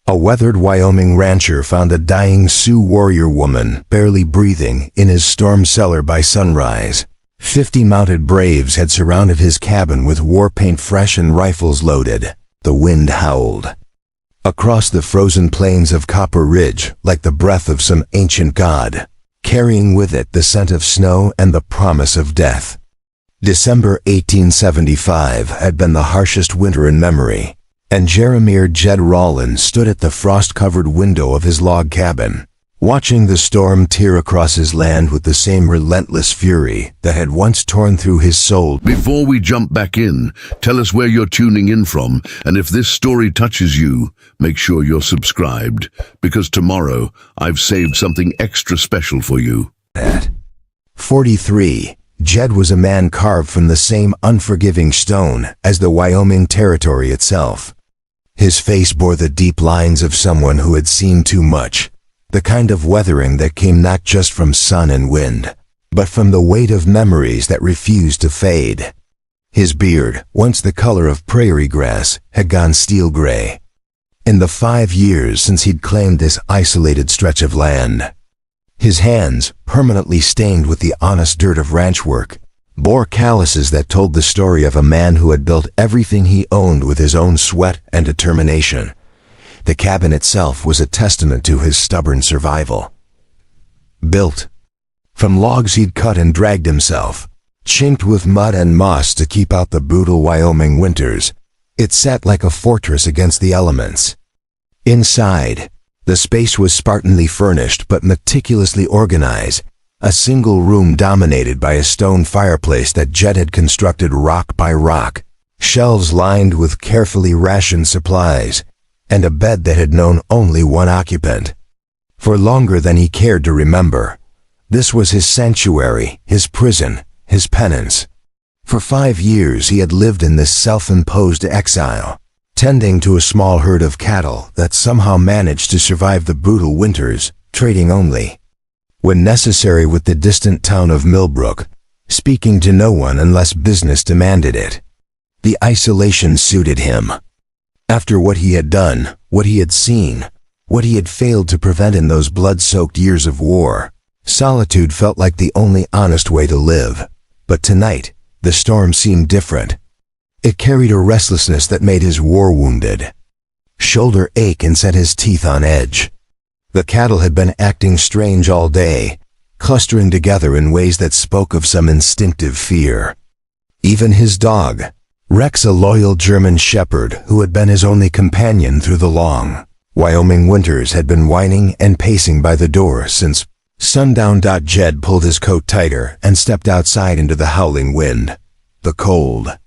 A weathered Wyoming rancher found a dying Sioux warrior woman, barely breathing, in his storm cellar by sunrise. 50 mounted braves had surrounded his cabin with war paint fresh and rifles loaded. The wind howled across the frozen plains of Copper Ridge like the breath of some ancient god, carrying with it the scent of snow and the promise of death. December 1875 had been the harshest winter in memory, and Jeremiah Jed Rollins stood at the frost-covered window of his log cabin, watching the storm tear across his land with the same relentless fury that had once torn through his soul. Before we jump back in, tell us where you're tuning in from, and if this story touches you, make sure you're subscribed, because tomorrow I've saved something extra special for you. At 43, Jed was a man carved from the same unforgiving stone as the Wyoming Territory itself. His face bore the deep lines of someone who had seen too much, the kind of weathering that came not just from sun and wind, but from the weight of memories that refused to fade. His beard, once the color of prairie grass, had gone steel gray. In the 5 years since he'd claimed this isolated stretch of land, his hands, permanently stained with the honest dirt of ranch work, bore calluses that told the story of a man who had built everything he owned with his own sweat and determination. The cabin itself was a testament to his stubborn survival. Built from logs he'd cut and dragged himself, chinked with mud and moss to keep out the brutal Wyoming winters, it sat like a fortress against the elements. Inside, the space was Spartanly furnished but meticulously organized, a single room dominated by a stone fireplace that Jed had constructed rock by rock, shelves lined with carefully rationed supplies, and a bed that had known only one occupant. For longer than he cared to remember, this was his sanctuary, his prison, his penance. For 5 years he had lived in this self-imposed exile, tending to a small herd of cattle that somehow managed to survive the brutal winters, trading only, when necessary, with the distant town of Millbrook, speaking to no one unless business demanded it. The isolation suited him. After what he had done, what he had seen, what he had failed to prevent in those blood-soaked years of war, solitude felt like the only honest way to live. But tonight, the storm seemed different. It carried a restlessness that made his war-wounded shoulder ache and set his teeth on edge. The cattle had been acting strange all day, clustering together in ways that spoke of some instinctive fear. Even his dog, Rex, a loyal German shepherd who had been his only companion through the long Wyoming winters, had been whining and pacing by the door since sundown. Jed pulled his coat tighter and stepped outside into the howling wind. The cold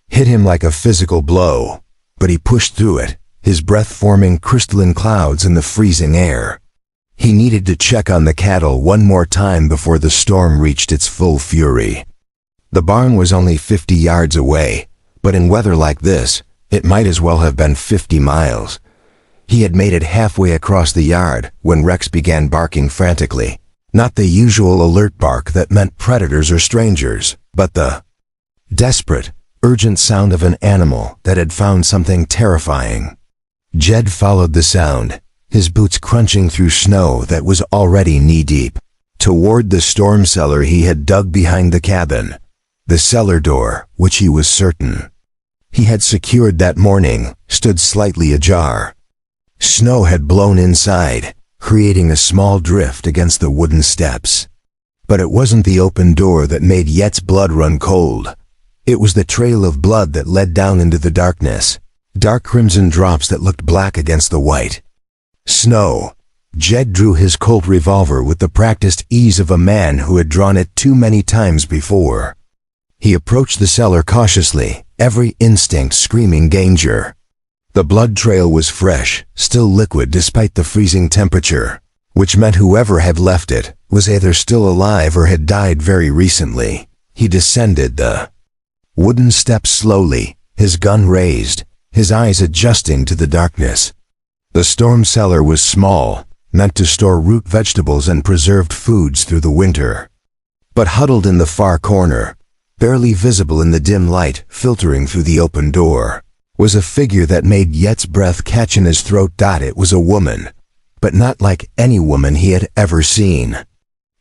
hit him like a physical blow, but he pushed through it, his breath forming crystalline clouds in the freezing air. He needed to check on the cattle one more time before the storm reached its full fury. The barn was only 50 yards away, but in weather like this, it might as well have been 50 miles. He had made it halfway across the yard when Rex began barking frantically, not the usual alert bark that meant predators or strangers, but the desperate, urgent sound of an animal that had found something terrifying. Jed followed the sound, his boots crunching through snow that was already knee-deep, toward the storm cellar he had dug behind the cabin, the cellar door, which he was certain he had secured that morning, stood slightly ajar. Snow had blown inside, creating a small drift against the wooden steps. But it wasn't the open door that made Yet's blood run cold. It was the trail of blood that led down into the darkness, dark crimson drops that looked black against the white snow. Jed drew his Colt revolver with the practiced ease of a man who had drawn it too many times before. He approached the cellar cautiously, every instinct screaming danger. The blood trail was fresh, still liquid despite the freezing temperature, which meant whoever had left it was either still alive or had died very recently. He descended the wooden steps slowly, his gun raised, his eyes adjusting to the darkness. The storm cellar was small, meant to store root vegetables and preserved foods through the winter. But huddled in the far corner, barely visible in the dim light filtering through the open door, was a figure that made Yet's breath catch in his throat. It was a woman, but not like any woman he had ever seen.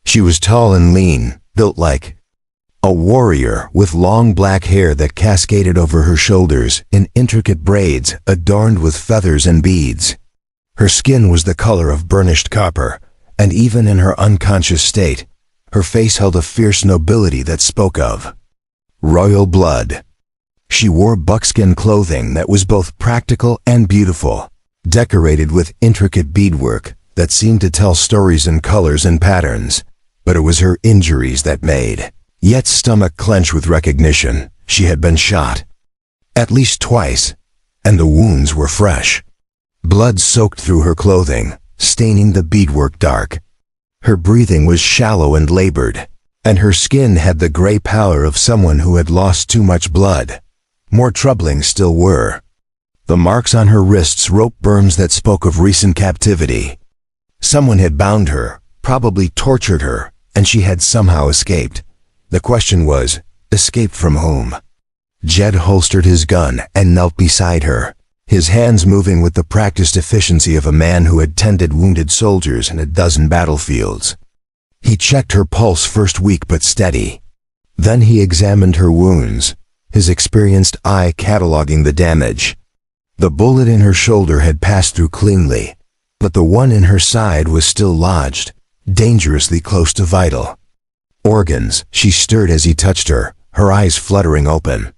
She was tall and lean, built like a warrior, with long black hair that cascaded over her shoulders in intricate braids adorned with feathers and beads. Her skin was the color of burnished copper, and even in her unconscious state, her face held a fierce nobility that spoke of royal blood. She wore buckskin clothing that was both practical and beautiful, decorated with intricate beadwork that seemed to tell stories in colors and patterns. But it was her injuries that made Yet's stomach clench with recognition. She had been shot at least twice, and the wounds were fresh. Blood soaked through her clothing, staining the beadwork dark. Her breathing was shallow and labored, and her skin had the gray pallor of someone who had lost too much blood. More troubling still were the marks on her wrists, rope burns that spoke of recent captivity. Someone had bound her, probably tortured her, and she had somehow escaped. The question was, escape from whom? Jed holstered his gun and knelt beside her, his hands moving with the practiced efficiency of a man who had tended wounded soldiers in a dozen battlefields. He checked her pulse, first weak but steady. Then he examined her wounds, his experienced eye cataloging the damage. The bullet in her shoulder had passed through cleanly, but the one in her side was still lodged, dangerously close to vital organs. She stirred as he touched her, her eyes fluttering open.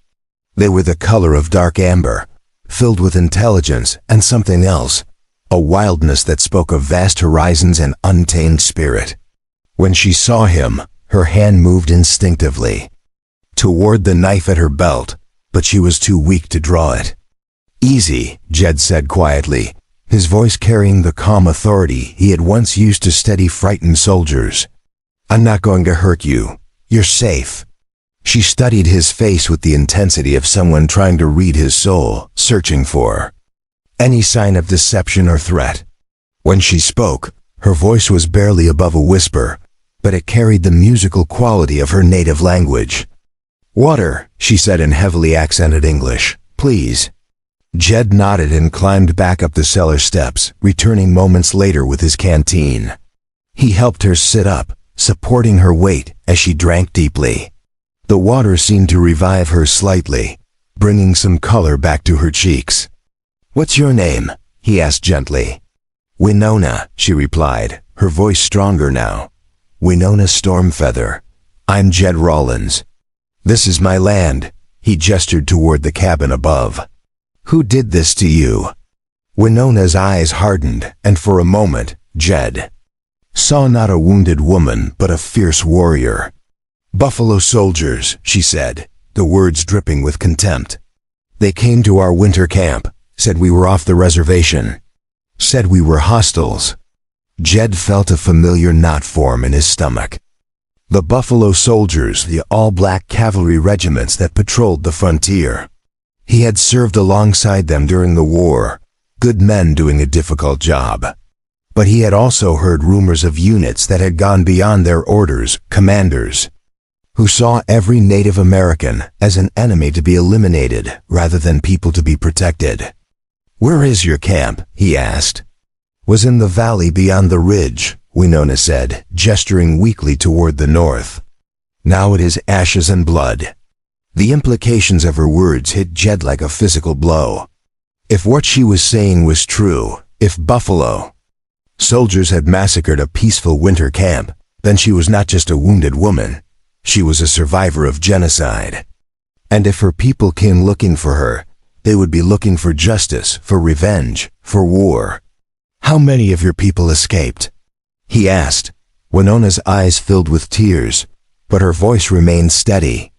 They were the color of dark amber, filled with intelligence and something else, a wildness that spoke of vast horizons and untamed spirit. When she saw him, her hand moved instinctively toward the knife at her belt, but she was too weak to draw it. "Easy," Jed said quietly, his voice carrying the calm authority he had once used to steady frightened soldiers. "I'm not going to hurt you. You're safe." She studied his face with the intensity of someone trying to read his soul, searching for any sign of deception or threat. When she spoke, her voice was barely above a whisper, but it carried the musical quality of her native language. "Water," she said in heavily accented English. "Please." Jed nodded and climbed back up the cellar steps, returning moments later with his canteen. He helped her sit up, supporting her weight as she drank deeply. The water seemed to revive her slightly, bringing some color back to her cheeks. "What's your name?" he asked gently. "Winona," she replied, her voice stronger now. "Winona Stormfeather. I'm Jed Rollins. This is my land." He gestured toward the cabin above. "Who did this to you?" Winona's eyes hardened, and for a moment, Jed saw not a wounded woman, but a fierce warrior. "Buffalo soldiers," she said, the words dripping with contempt. "They came to our winter camp, said we were off the reservation, said we were hostiles." Jed felt a familiar knot form in his stomach. The Buffalo Soldiers, the all-black cavalry regiments that patrolled the frontier. He had served alongside them during the war, good men doing a difficult job. But he had also heard rumors of units that had gone beyond their orders, commanders who saw every Native American as an enemy to be eliminated rather than people to be protected. "Where is your camp?" he asked. "Was in the valley beyond the ridge," Winona said, gesturing weakly toward the north. "Now it is ashes and blood." The implications of her words hit Jed like a physical blow. If what she was saying was true, if Buffalo soldiers had massacred a peaceful winter camp, then she was not just a wounded woman. She was a survivor of genocide. And if her people came looking for her, they would be looking for justice, for revenge, for war. "How many of your people escaped?" he asked. Winona's eyes filled with tears, but her voice remained steady.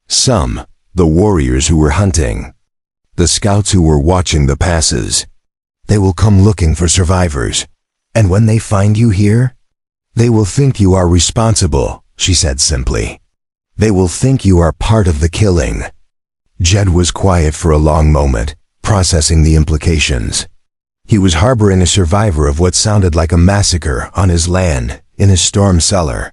"Some, the warriors who were hunting, the scouts who were watching the passes. They will come looking for survivors. And when they find you here, they will think you are responsible," she said simply. "They will think you are part of the killing." Jed was quiet for a long moment, processing the implications. He was harboring a survivor of what sounded like a massacre on his land, in his storm cellar.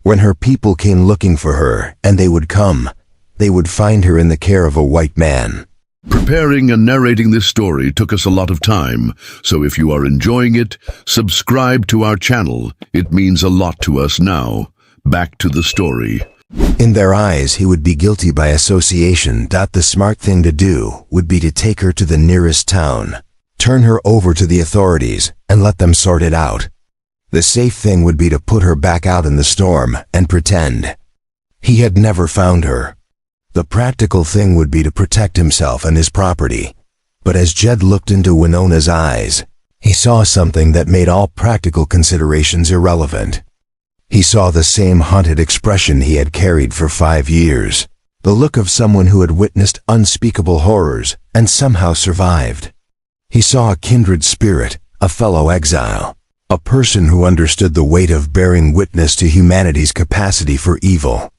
When her people came looking for her, and they would come, they would find her in the care of a white man. Preparing and narrating this story took us a lot of time, so if you are enjoying it, subscribe to our channel. It means a lot to us now. Back to the story. In their eyes, he would be guilty by association. The smart thing to do would be to take her to the nearest town, turn her over to the authorities, and let them sort it out. The safe thing would be to put her back out in the storm and pretend he had never found her. The practical thing would be to protect himself and his property. But as Jed looked into Winona's eyes, he saw something that made all practical considerations irrelevant. He saw the same haunted expression he had carried for 5 years, the look of someone who had witnessed unspeakable horrors and somehow survived. He saw a kindred spirit, a fellow exile, a person who understood the weight of bearing witness to humanity's capacity for evil.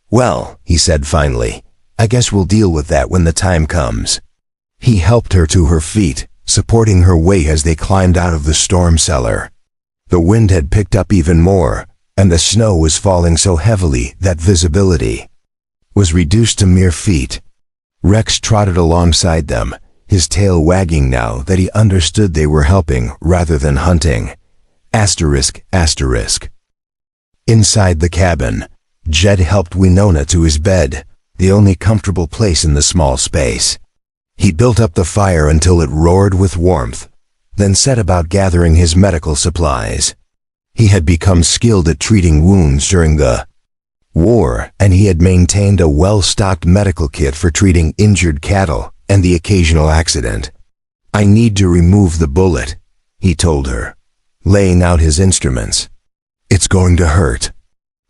"Well," he said finally, "I guess we'll deal with that when the time comes." He helped her to her feet, supporting her weight as they climbed out of the storm cellar. The wind had picked up even more, and the snow was falling so heavily that visibility was reduced to mere feet. Rex trotted alongside them, his tail wagging now that he understood they were helping rather than hunting. Asterisk, asterisk. Inside the cabin, Jed helped Winona to his bed, the only comfortable place in the small space. He built up the fire until it roared with warmth, then set about gathering his medical supplies. He had become skilled at treating wounds during the war, and he had maintained a well-stocked medical kit for treating injured cattle and the occasional accident. "I need to remove the bullet," he told her, laying out his instruments. "It's going to hurt."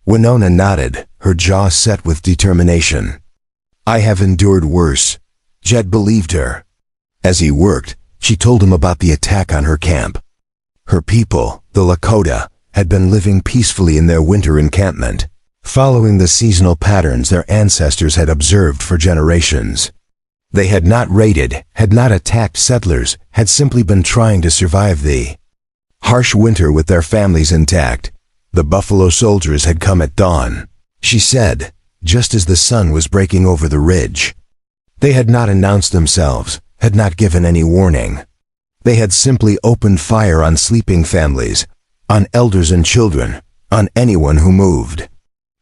Winona nodded, her jaw set with determination. "I have endured worse." Jed believed her. As he worked, she told him about the attack on her camp. Her people, the Lakota, had been living peacefully in their winter encampment, following the seasonal patterns their ancestors had observed for generations. They had not raided, had not attacked settlers, had simply been trying to survive the harsh winter with their families intact. The Buffalo Soldiers had come at dawn, she said, just as the sun was breaking over the ridge. They had not announced themselves, had not given any warning. They had simply opened fire on sleeping families, on elders and children, on anyone who moved.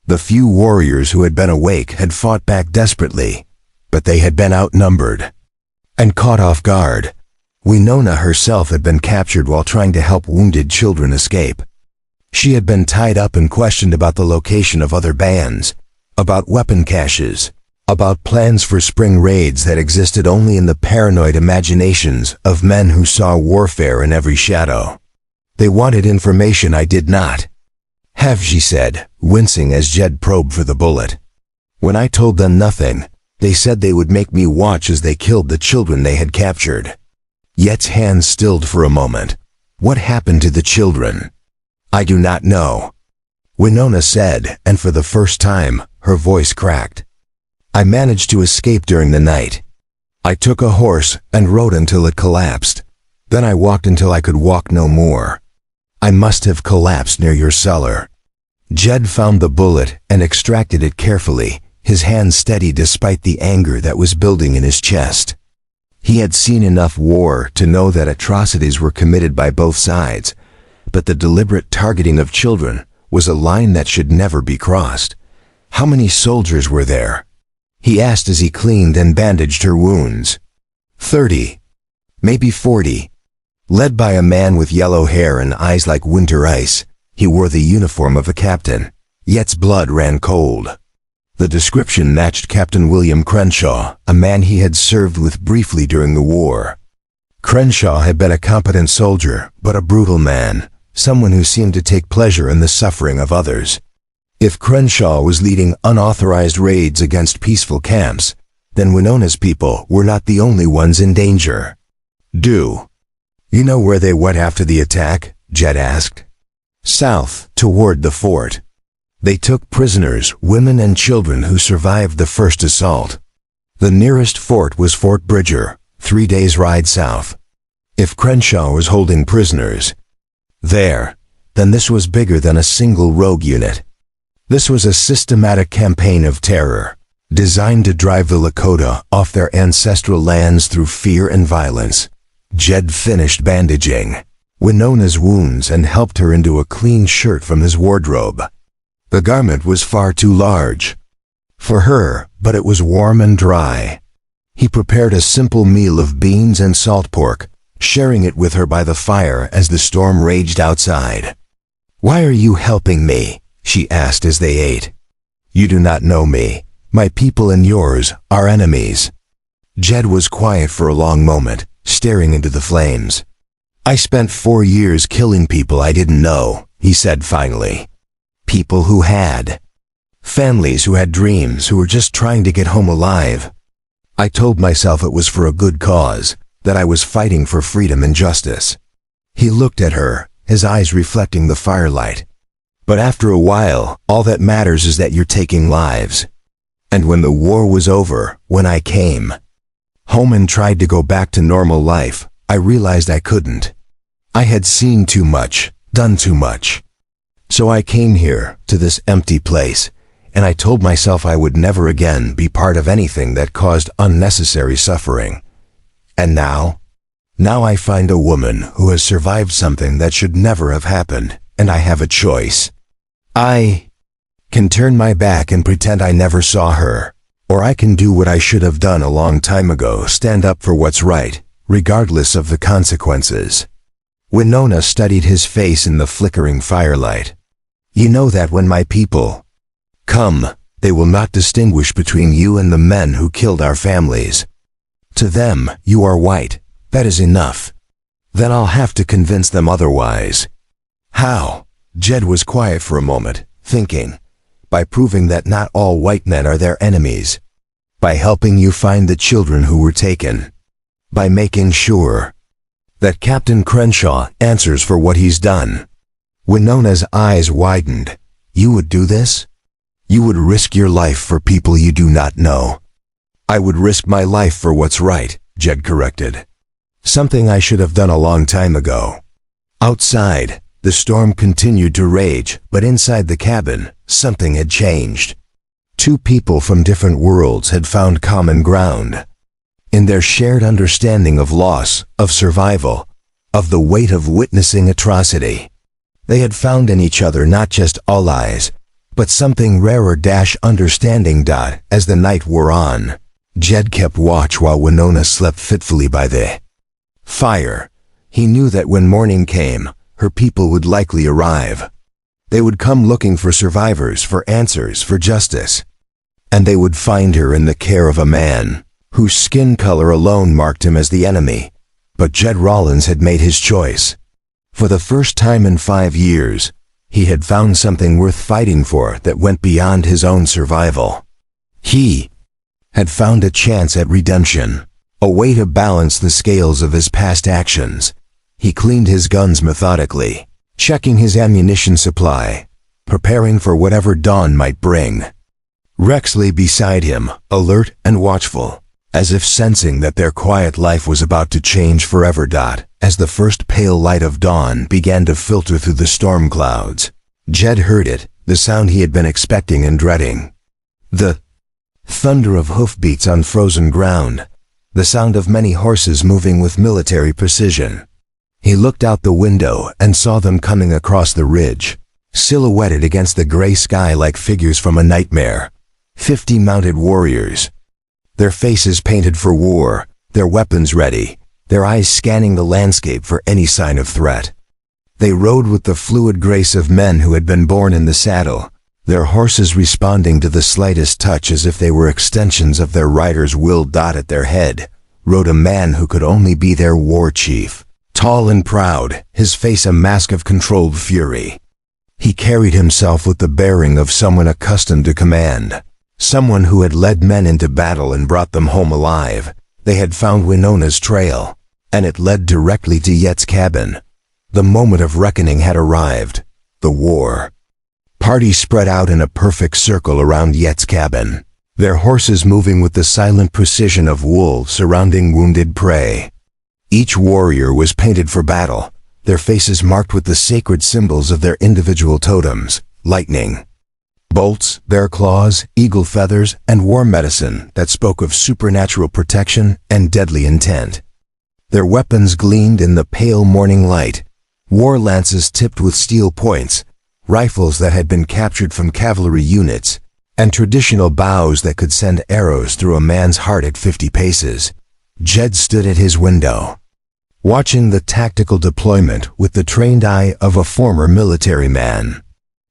The few warriors who had been awake had fought back desperately, but they had been outnumbered and caught off guard. Winona herself had been captured while trying to help wounded children escape. She had been tied up and questioned about the location of other bands, about weapon caches, about plans for spring raids that existed only in the paranoid imaginations of men who saw warfare in every shadow. "They wanted information I did not have," she said, wincing as Jed probed for the bullet. "When I told them nothing, they said they would make me watch as they killed the children they had captured." Yet's hands stilled for a moment. "What happened to the children?" "I do not know," Winona said, and for the first time, her voice cracked. "I managed to escape during the night. I took a horse and rode until it collapsed. Then I walked until I could walk no more. I must have collapsed near your cellar." Jed found the bullet and extracted it carefully, his hand steady despite the anger that was building in his chest. He had seen enough war to know that atrocities were committed by both sides, but the deliberate targeting of children was a line that should never be crossed. How many soldiers were there? He asked as he cleaned and bandaged her wounds. 30, maybe 40. Led by a man with yellow hair and eyes like winter ice, he wore the uniform of a captain. Yet's blood ran cold. The description matched Captain William Crenshaw, a man he had served with briefly during the war. Crenshaw had been a competent soldier, but a brutal man, someone who seemed to take pleasure in the suffering of others. If Crenshaw was leading unauthorized raids against peaceful camps, then Winona's people were not the only ones in danger. "Do you know where they went after the attack?" Jed asked. "South, toward the fort. They took prisoners, women and children who survived the first assault. The nearest fort was Fort Bridger, 3 days' ride south. If Crenshaw was holding prisoners there, then this was bigger than a single rogue unit. This was a systematic campaign of terror, designed to drive the Lakota off their ancestral lands through fear and violence. Jed finished bandaging Winona's wounds and helped her into a clean shirt from his wardrobe. The garment was far too large for her, but it was warm and dry. He prepared a simple meal of beans and salt pork, sharing it with her by the fire as the storm raged outside. "Why are you helping me?" she asked as they ate. "You do not know me. My people and yours are enemies." Jed was quiet for a long moment, staring into the flames. "I spent 4 years killing people I didn't know," he said finally. "People who had families, who had dreams, who were just trying to get home alive. I told myself it was for a good cause, that I was fighting for freedom and justice." He looked at her, his eyes reflecting the firelight. "But after a while, all that matters is that you're taking lives. And when the war was over, when I came home and tried to go back to normal life, I realized I couldn't. I had seen too much, done too much. So I came here, to this empty place, and I told myself I would never again be part of anything that caused unnecessary suffering. And now I find a woman who has survived something that should never have happened, and I have a choice. I can turn my back and pretend I never saw her, or I can do what I should have done a long time ago, stand up for what's right, regardless of the consequences." Winona studied his face in the flickering firelight. "You know that when my people come, they will not distinguish between you and the men who killed our families. To them, you are white. That is enough. Then I'll have to convince them otherwise." "How?" Jed was quiet for a moment, thinking. "By proving that not all white men are their enemies. By helping you find the children who were taken. By making sure that Captain Crenshaw answers for what he's done." Winona's eyes widened. "You would do this? You would risk your life for people you do not know?" "I would risk my life for what's right," Jed corrected. "Something I should have done a long time ago." Outside, the storm continued to rage, but inside the cabin, something had changed. Two people from different worlds had found common ground. In their shared understanding of loss, of survival, of the weight of witnessing atrocity. They had found in each other not just allies, but something rarer understanding. As the night wore on, Jed kept watch while Winona slept fitfully by the fire. He knew that when morning came, her people would likely arrive. They would come looking for survivors, for answers, for justice. And they would find her in the care of a man whose skin color alone marked him as the enemy. But Jed Rollins had made his choice. For the first time in 5 years, he had found something worth fighting for that went beyond his own survival. He had found a chance at redemption, a way to balance the scales of his past actions. He cleaned his guns methodically, checking his ammunition supply, preparing for whatever dawn might bring. Rex lay beside him, alert and watchful, as if sensing that their quiet life was about to change forever. As the first pale light of dawn began to filter through the storm clouds, Jed heard it, the sound he had been expecting and dreading. The thunder of hoofbeats on frozen ground, the sound of many horses moving with military precision. He looked out the window and saw them coming across the ridge, silhouetted against the gray sky like figures from a nightmare. 50 mounted warriors, their faces painted for war, their weapons ready, their eyes scanning the landscape for any sign of threat. They rode with the fluid grace of men who had been born in the saddle, their horses responding to the slightest touch as if they were extensions of their rider's will. At their head rode a man who could only be their war chief, tall and proud, his face a mask of controlled fury. He carried himself with the bearing of someone accustomed to command, someone who had led men into battle and brought them home alive. They had found Winona's trail, and it led directly to Yet's cabin. The moment of reckoning had arrived. The war party spread out in a perfect circle around Yet's cabin, their horses moving with the silent precision of wolves surrounding wounded prey. Each warrior was painted for battle, their faces marked with the sacred symbols of their individual totems: lightning, Bolts, bear claws, eagle feathers, and war medicine that spoke of supernatural protection and deadly intent. Their weapons gleamed in the pale morning light, war lances tipped with steel points, rifles that had been captured from cavalry units, and traditional bows that could send arrows through a man's heart at 50 paces. Jed stood at his window, watching the tactical deployment with the trained eye of a former military man.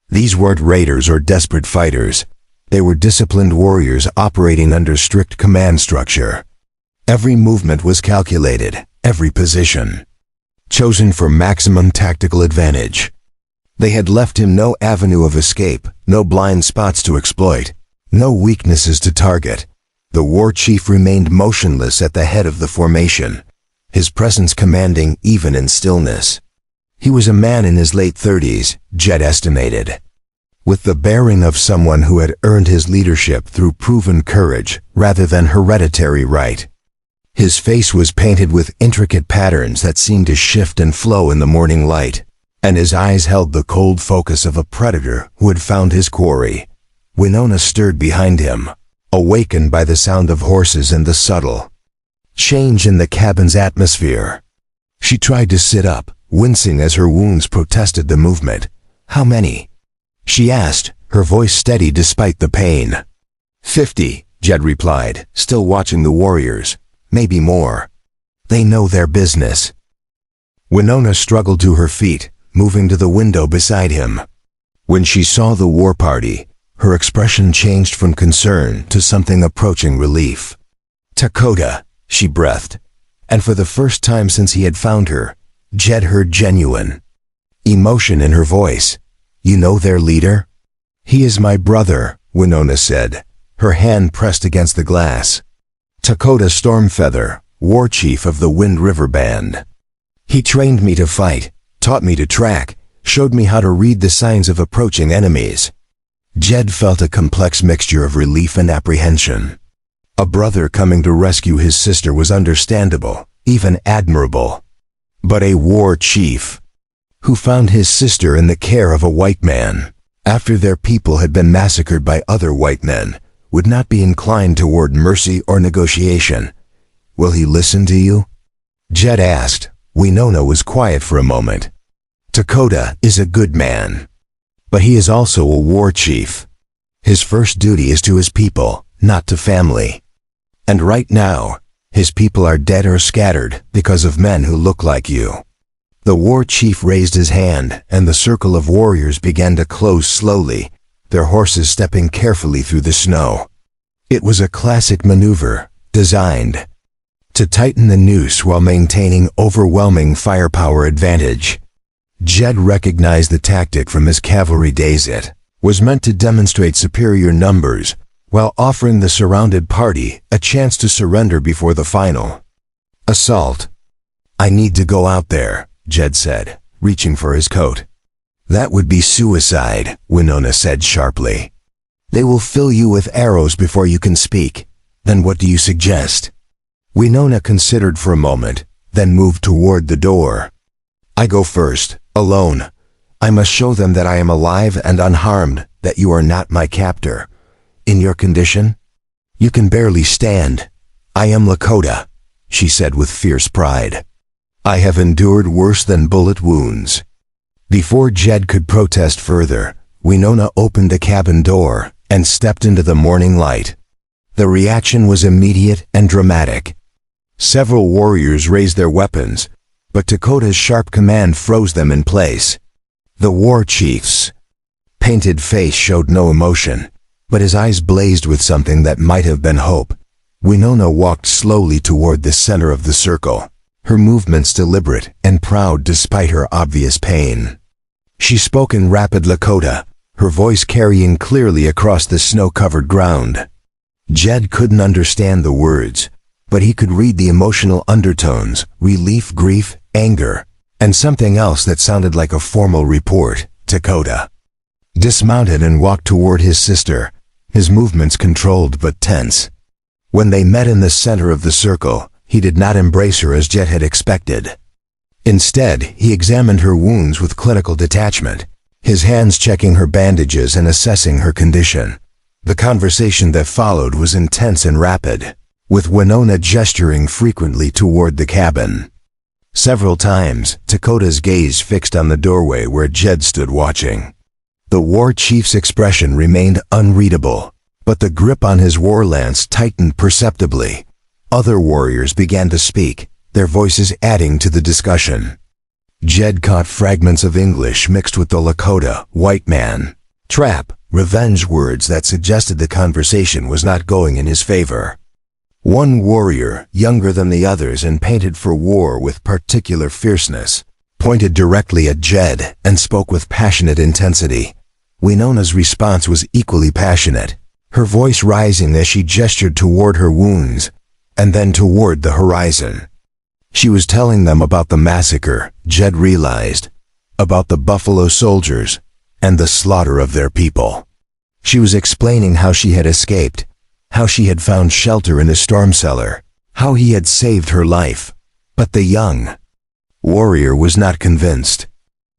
These weren't raiders or desperate fighters. They were disciplined warriors operating under strict command structure. Every movement was calculated, every position chosen for maximum tactical advantage. They had left him no avenue of escape, no blind spots to exploit, no weaknesses to target. The war chief remained motionless at the head of the formation, his presence commanding even in stillness. He was a man in his late 30s, Jed estimated, with the bearing of someone who had earned his leadership through proven courage rather than hereditary right. His face was painted with intricate patterns that seemed to shift and flow in the morning light, and his eyes held the cold focus of a predator who had found his quarry. Winona stirred behind him, awakened by the sound of horses and the subtle change in the cabin's atmosphere. She tried to sit up, wincing as her wounds protested the movement. "How many?" she asked, her voice steady despite the pain. 50, Jed replied, still watching the warriors. "Maybe more. They know their business." Winona struggled to her feet, moving to the window beside him. When she saw the war party, her expression changed from concern to something approaching relief. "Dakota," she breathed, and for the first time since he had found her, Jed heard genuine emotion in her voice. "You know their leader?" "He is my brother," Winona said, her hand pressed against the glass. "Dakota Stormfeather, war chief of the Wind River Band. He trained me to fight, taught me to track, showed me how to read the signs of approaching enemies." Jed felt a complex mixture of relief and apprehension. A brother coming to rescue his sister was understandable, even admirable. But a war chief, who found his sister in the care of a white man, after their people had been massacred by other white men, would not be inclined toward mercy or negotiation. "Will he listen to you?" Jed asked. Winona was quiet for a moment. "Dakota is a good man, but he is also a war chief. His first duty is to his people, not to family. And right now, his people are dead or scattered because of men who look like you." The war chief raised his hand, and the circle of warriors began to close slowly, their horses stepping carefully through the snow. It was a classic maneuver, designed to tighten the noose while maintaining overwhelming firepower advantage. Jed recognized the tactic from his cavalry days. It was meant to demonstrate superior numbers, while offering the surrounded party a chance to surrender before the final assault. "I need to go out there," Jed said, reaching for his coat. "That would be suicide," Winona said sharply. "They will fill you with arrows before you can speak. Then what do you suggest?" Winona considered for a moment, then moved toward the door. "I go first, alone. I must show them that I am alive and unharmed, that you are not my captor. In your condition, you can barely stand. I am Lakota," she said with fierce pride. "I have endured worse than bullet wounds." Before Jed could protest further, Winona opened the cabin door and stepped into the morning light. The reaction was immediate and dramatic. Several warriors raised their weapons, but Dakota's sharp command froze them in place. The war chief's painted face showed no emotion, but his eyes blazed with something that might have been hope. Winona walked slowly toward the center of the circle, her movements deliberate and proud despite her obvious pain. She spoke in rapid Lakota, her voice carrying clearly across the snow-covered ground. Jed couldn't understand the words, but he could read the emotional undertones: relief, grief, anger, and something else that sounded like a formal report. Dakota dismounted and walked toward his sister, his movements controlled but tense. When they met in the center of the circle, he did not embrace her as Jed had expected. Instead, he examined her wounds with clinical detachment, his hands checking her bandages and assessing her condition. The conversation that followed was intense and rapid, with Winona gesturing frequently toward the cabin. Several times, Dakota's gaze fixed on the doorway where Jed stood watching. The war chief's expression remained unreadable, but the grip on his war lance tightened perceptibly. Other warriors began to speak, their voices adding to the discussion. Jed caught fragments of English mixed with the Lakota, white man, trap, revenge words that suggested the conversation was not going in his favor. One warrior, younger than the others and painted for war with particular fierceness, pointed directly at Jed and spoke with passionate intensity. Winona's response was equally passionate, her voice rising as she gestured toward her wounds, and then toward the horizon. She was telling them about the massacre, Jed realized, about the Buffalo Soldiers, and the slaughter of their people. She was explaining how she had escaped, how she had found shelter in a storm cellar, how he had saved her life. But the young warrior was not convinced.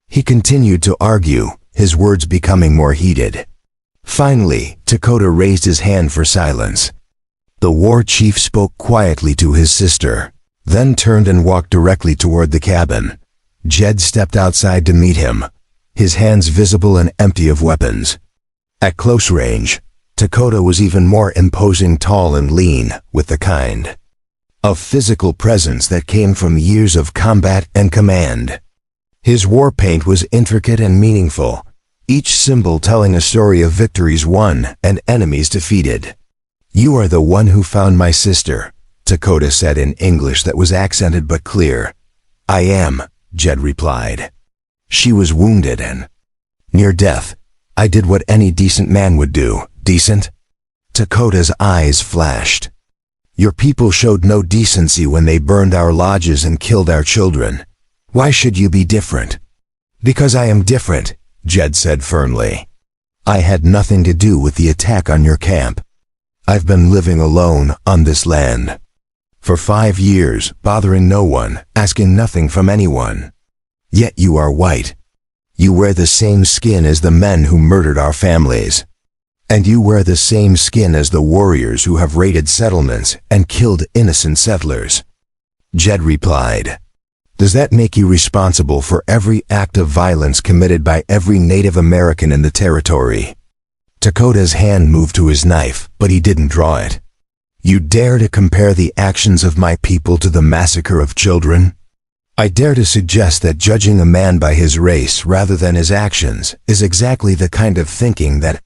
He continued to argue, his words becoming more heated. Finally, Dakota raised his hand for silence. The war chief spoke quietly to his sister, then turned and walked directly toward the cabin. Jed stepped outside to meet him, his hands visible and empty of weapons. At close range, Dakota was even more imposing, tall and lean, with the kind of physical presence that came from years of combat and command. His war paint was intricate and meaningful, each symbol telling a story of victories won and enemies defeated. "You are the one who found my sister," Dakota said in English that was accented but clear. "I am," Jed replied. "She was wounded and near death. I did what any decent man would do." "Decent?" Dakota's eyes flashed. "Your people showed no decency when they burned our lodges and killed our children. Why should you be different?" "Because I am different," Jed said firmly. "I had nothing to do with the attack on your camp. I've been living alone on this land for 5 years, bothering no one, asking nothing from anyone. Yet you are white. You wear the same skin as the men who murdered our families. And you wear the same skin as the warriors who have raided settlements and killed innocent settlers." Jed replied, "Does that make you responsible for every act of violence committed by every Native American in the territory?" Dakota's hand moved to his knife, but he didn't draw it. "You dare to compare the actions of my people to the massacre of children? I dare to suggest that judging a man by his race rather than his actions is exactly the kind of thinking that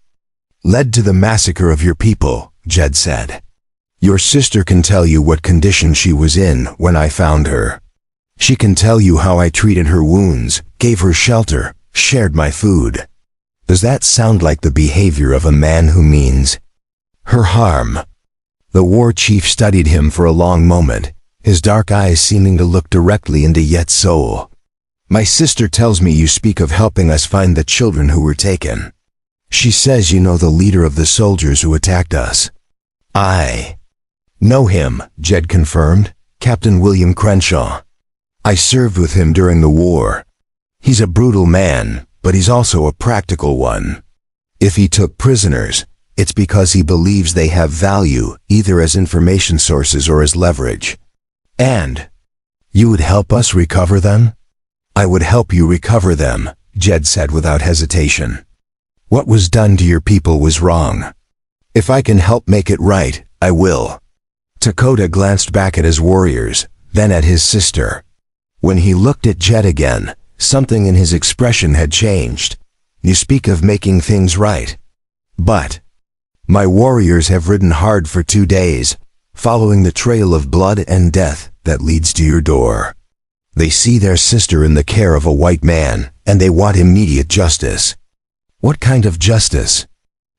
led to the massacre of your people," Jed said. "Your sister can tell you what condition she was in when I found her. She can tell you how I treated her wounds, gave her shelter, shared my food. Does that sound like the behavior of a man who means her harm?" The war chief studied him for a long moment, his dark eyes seeming to look directly into Yet's soul. "My sister tells me you speak of helping us find the children who were taken. She says you know the leader of the soldiers who attacked us." "I know him," Jed confirmed, "Captain William Crenshaw. I served with him during the war. He's a brutal man, but he's also a practical one. If he took prisoners, it's because he believes they have value either as information sources or as leverage." "And you would help us recover them?" "I would help you recover them," Jed said without hesitation. "What was done to your people was wrong. If I can help make it right, I will." Dakota glanced back at his warriors, then at his sister. When he looked at Jed again, something in his expression had changed. "You speak of making things right. But my warriors have ridden hard for 2 days, following the trail of blood and death that leads to your door. They see their sister in the care of a white man, and they want immediate justice." "What kind of justice?"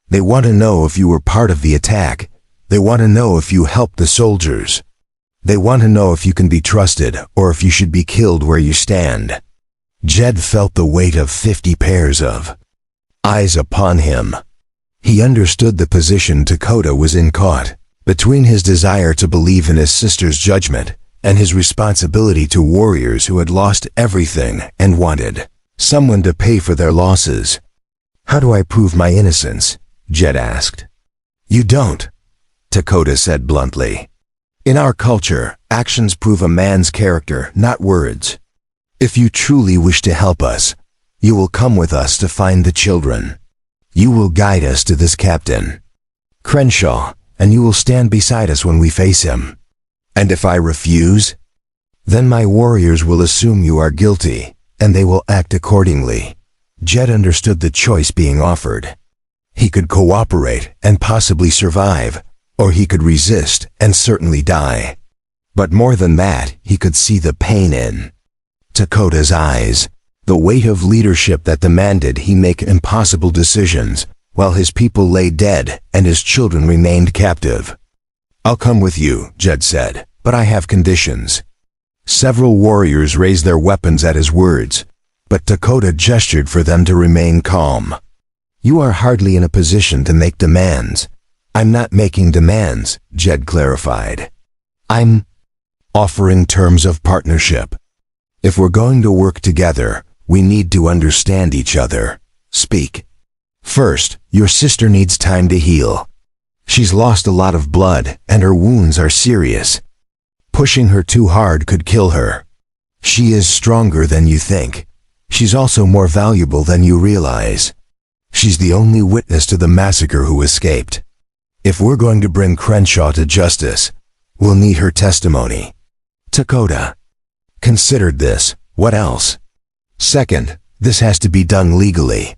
"They want to know if you were part of the attack. They want to know if you helped the soldiers. They want to know if you can be trusted or if you should be killed where you stand." Jed felt the weight of 50 pairs of eyes upon him. He understood the position Dakota was in, caught between his desire to believe in his sister's judgment and his responsibility to warriors who had lost everything and wanted Someone to pay for their losses. How do I prove my innocence? Jed asked. You don't, Dakota said bluntly. In our culture, actions prove a man's character, not words. If you truly wish to help us, you will come with us to find the children. You will guide us to this captain, Crenshaw, and you will stand beside us when we face him. And if I refuse, then my warriors will assume you are guilty, and they will act accordingly. Jed understood the choice being offered. He could cooperate and possibly survive, or he could resist and certainly die. But more than that, he could see the pain in Dakota's eyes, the weight of leadership that demanded he make impossible decisions, while his people lay dead and his children remained captive. I'll come with you, Jed said, but I have conditions. Several warriors raised their weapons at his words, but Dakota gestured for them to remain calm. You are hardly in a position to make demands. I'm not making demands, Jed clarified. I'm offering terms of partnership. If we're going to work together, we need to understand each other. Speak. First, your sister needs time to heal. She's lost a lot of blood, and her wounds are serious. Pushing her too hard could kill her. She is stronger than you think. She's also more valuable than you realize. She's the only witness to the massacre who escaped. If we're going to bring Crenshaw to justice, we'll need her testimony. Dakota considered this. What else? Second, this has to be done legally.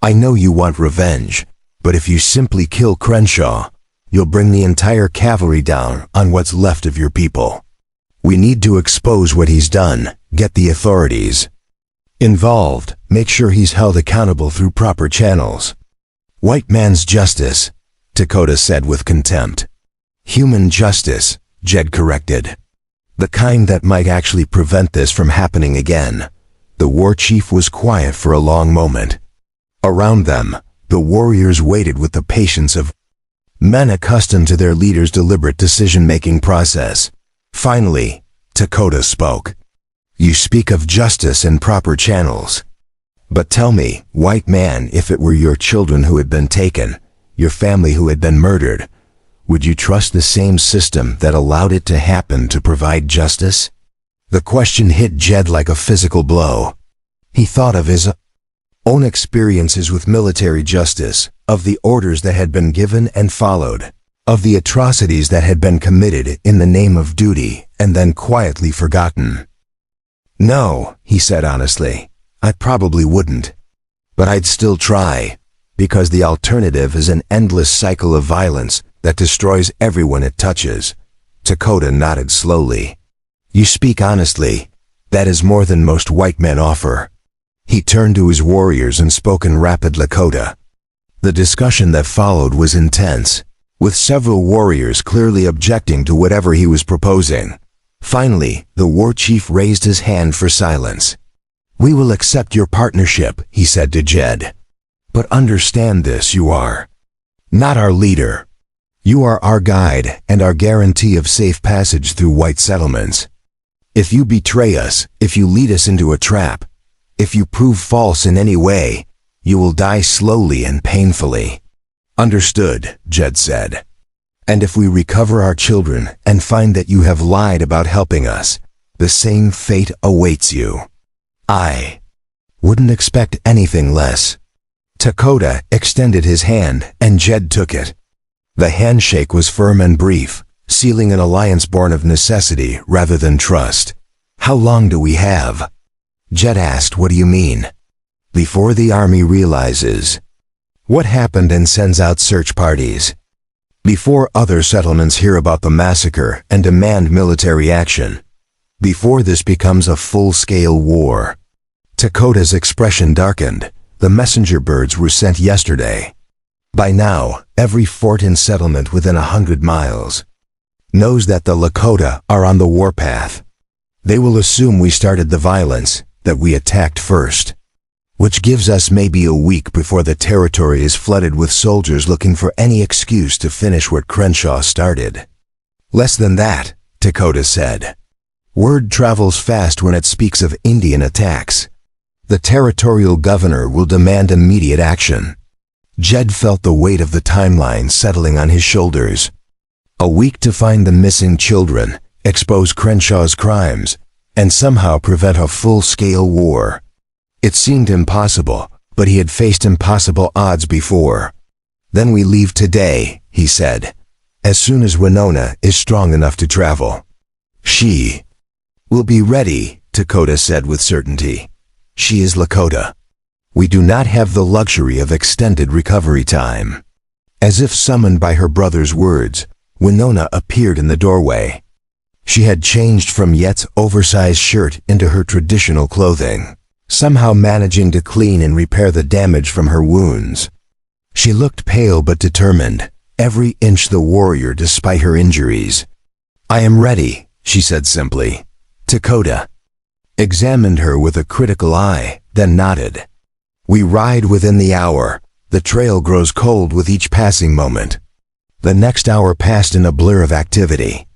I know you want revenge, but if you simply kill Crenshaw, you'll bring the entire cavalry down on what's left of your people. We need to expose what he's done, get the authorities involved, make sure he's held accountable through proper channels. White man's justice, Dakota said with contempt. Human justice, Jed corrected. The kind that might actually prevent this from happening again. The war chief was quiet for a long moment. Around them, the warriors waited with the patience of men accustomed to their leader's deliberate decision-making process. Finally, Dakota spoke. You speak of justice and proper channels. But tell me, white man, if it were your children who had been taken, your family who had been murdered, would you trust the same system that allowed it to happen to provide justice? The question hit Jed like a physical blow. He thought of his own experiences with military justice, of the orders that had been given and followed, of the atrocities that had been committed in the name of duty and then quietly forgotten. No, he said honestly, I probably wouldn't. But I'd still try, because the alternative is an endless cycle of violence that destroys everyone it touches. Dakota nodded slowly. You speak honestly. That is more than most white men offer. He turned to his warriors and spoke in rapid Lakota. The discussion that followed was intense, with several warriors clearly objecting to whatever he was proposing. Finally, the war chief raised his hand for silence. We will accept your partnership, he said to Jed. But understand this, you are not our leader. You are our guide and our guarantee of safe passage through white settlements. If you betray us, if you lead us into a trap, if you prove false in any way, you will die slowly and painfully. Understood, Jed said. And if we recover our children and find that you have lied about helping us, the same fate awaits you. I wouldn't expect anything less. Dakota extended his hand and Jed took it. The handshake was firm and brief, sealing an alliance born of necessity rather than trust. How long do we have? Jed asked. What do you mean? Before the army realizes what happened and sends out search parties. Before other settlements hear about the massacre and demand military action. Before this becomes a full-scale war. Dakota's expression darkened. The messenger birds were sent yesterday. By now, every fort and settlement within 100 miles knows that the Lakota are on the warpath. They will assume we started the violence, that we attacked first. Which gives us maybe a week before the territory is flooded with soldiers looking for any excuse to finish what Crenshaw started. Less than that, Dakota said. Word travels fast when it speaks of Indian attacks. The territorial governor will demand immediate action. Jed felt the weight of the timeline settling on his shoulders. A week to find the missing children, expose Crenshaw's crimes, and somehow prevent a full-scale war. It seemed impossible, but he had faced impossible odds before. "Then we leave today," he said, "as soon as Winona is strong enough to travel." "She will be ready," Dakota said with certainty. "She is Lakota. We do not have the luxury of extended recovery time." As if summoned by her brother's words, Winona appeared in the doorway. She had changed from Yet's oversized shirt into her traditional clothing, somehow managing to clean and repair the damage from her wounds. She looked pale but determined, every inch the warrior despite her injuries. "I am ready," she said simply. Dakota examined her with a critical eye, then nodded. "We ride within the hour. The trail grows cold with each passing moment." The next hour passed in a blur of activity.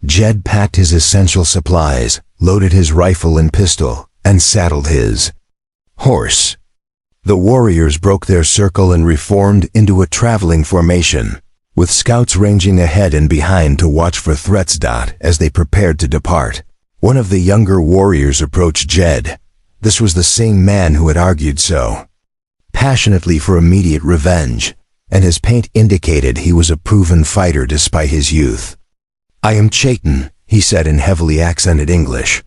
Jed packed his essential supplies, loaded his rifle and pistol, and saddled his horse. The warriors broke their circle and reformed into a traveling formation, with scouts ranging ahead and behind to watch for threats. As they prepared to depart, one of the younger warriors approached Jed. This was the same man who had argued so passionately for immediate revenge, and his paint indicated he was a proven fighter despite his youth. "I am Chayton," he said in heavily accented English.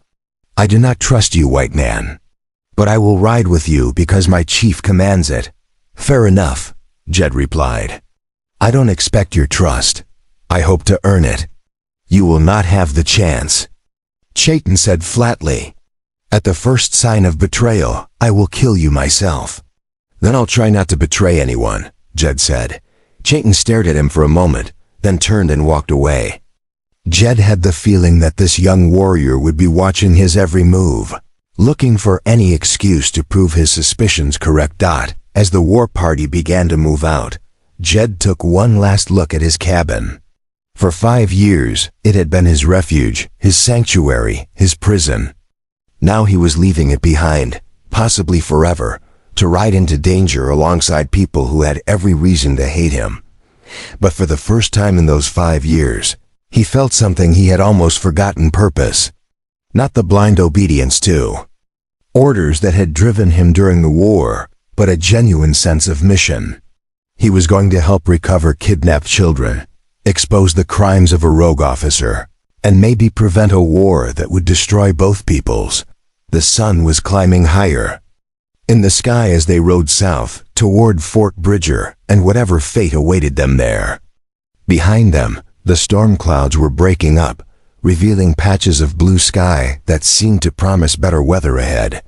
"I do not trust you, white man, but I will ride with you because my chief commands it." "Fair enough," Jed replied. "I don't expect your trust. I hope to earn it." "You will not have the chance," Chayton said flatly. "At the first sign of betrayal, I will kill you myself." "Then I'll try not to betray anyone," Jed said. Chayton stared at him for a moment, then turned and walked away. Jed had the feeling that this young warrior would be watching his every move, looking for any excuse to prove his suspicions correct. As the war party began to move out, Jed took one last look at his cabin. For 5 years, it had been his refuge, his sanctuary, his prison. Now he was leaving it behind, possibly forever, to ride into danger alongside people who had every reason to hate him. But for the first time in those 5 years, he felt something he had almost forgotten: purpose. Not the blind obedience to orders that had driven him during the war, but a genuine sense of mission. He was going to help recover kidnapped children, expose the crimes of a rogue officer, and maybe prevent a war that would destroy both peoples. The sun was climbing higher in the sky as they rode south toward Fort Bridger and whatever fate awaited them there. Behind them, the storm clouds were breaking up, revealing patches of blue sky that seemed to promise better weather ahead.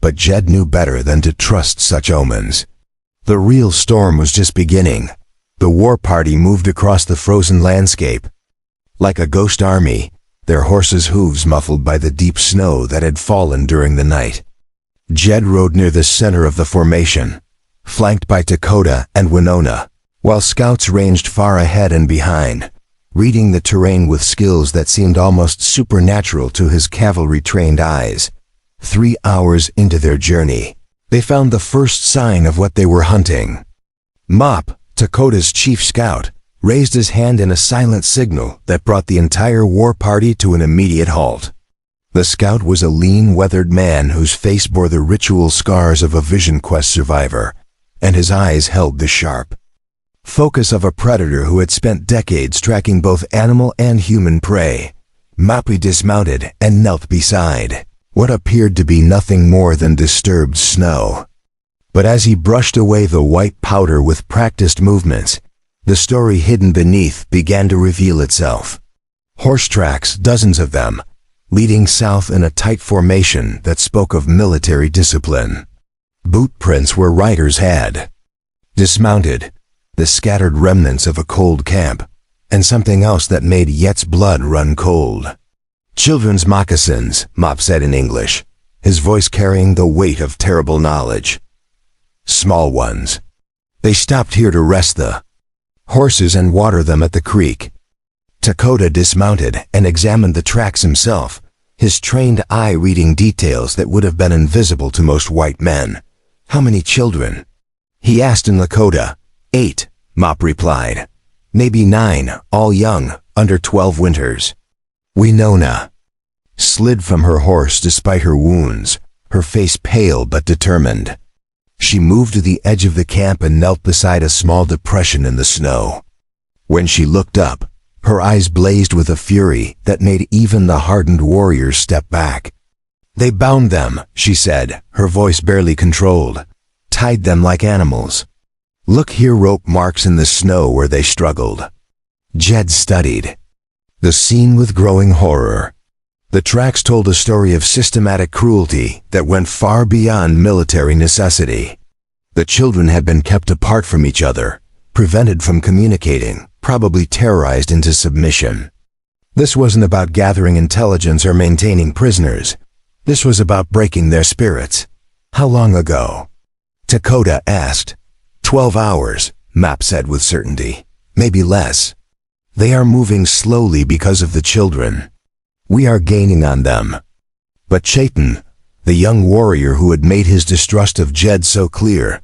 But Jed knew better than to trust such omens. The real storm was just beginning. The war party moved across the frozen landscape. Like a ghost army, their horses' hooves muffled by the deep snow that had fallen during the night. Jed rode near the center of the formation, flanked by Dakota and Winona, while scouts ranged far ahead and behind, reading the terrain with skills that seemed almost supernatural to his cavalry-trained eyes. 3 hours into their journey, they found the first sign of what they were hunting. Mop, Dakota's chief scout, raised his hand in a silent signal that brought the entire war party to an immediate halt. The scout was a lean, weathered man whose face bore the ritual scars of a Vision Quest survivor, and his eyes held the sharp focus of a predator who had spent decades tracking both animal and human prey. Moppy dismounted and knelt beside what appeared to be nothing more than disturbed snow. But as he brushed away the white powder with practiced movements, the story hidden beneath began to reveal itself. Horse tracks, dozens of them, leading south in a tight formation that spoke of military discipline. Boot prints where riders had dismounted, the scattered remnants of a cold camp, and something else that made Yet's blood run cold. "Children's moccasins," Mop said in English, his voice carrying the weight of terrible knowledge. "Small ones. They stopped here to rest the horses and water them at the creek." Dakota dismounted and examined the tracks himself, his trained eye reading details that would have been invisible to most white men. "How many children?" he asked in Lakota. "8, Mop replied. "Maybe 9, all young, under 12 winters." Winona slid from her horse despite her wounds, her face pale but determined. She moved to the edge of the camp and knelt beside a small depression in the snow. When she looked up, her eyes blazed with a fury that made even the hardened warriors step back. "They bound them," she said, her voice barely controlled. "Tied them like animals. Look here, rope marks in the snow where they struggled." Jed studied the scene with growing horror. The tracks told a story of systematic cruelty that went far beyond military necessity. The children had been kept apart from each other, prevented from communicating, probably terrorized into submission. This wasn't about gathering intelligence or maintaining prisoners. This was about breaking their spirits. "How long ago?" Dakota asked. 12 hours, Map said with certainty. "Maybe less. They are moving slowly because of the children. We are gaining on them." But Chayton, the young warrior who had made his distrust of Jed so clear,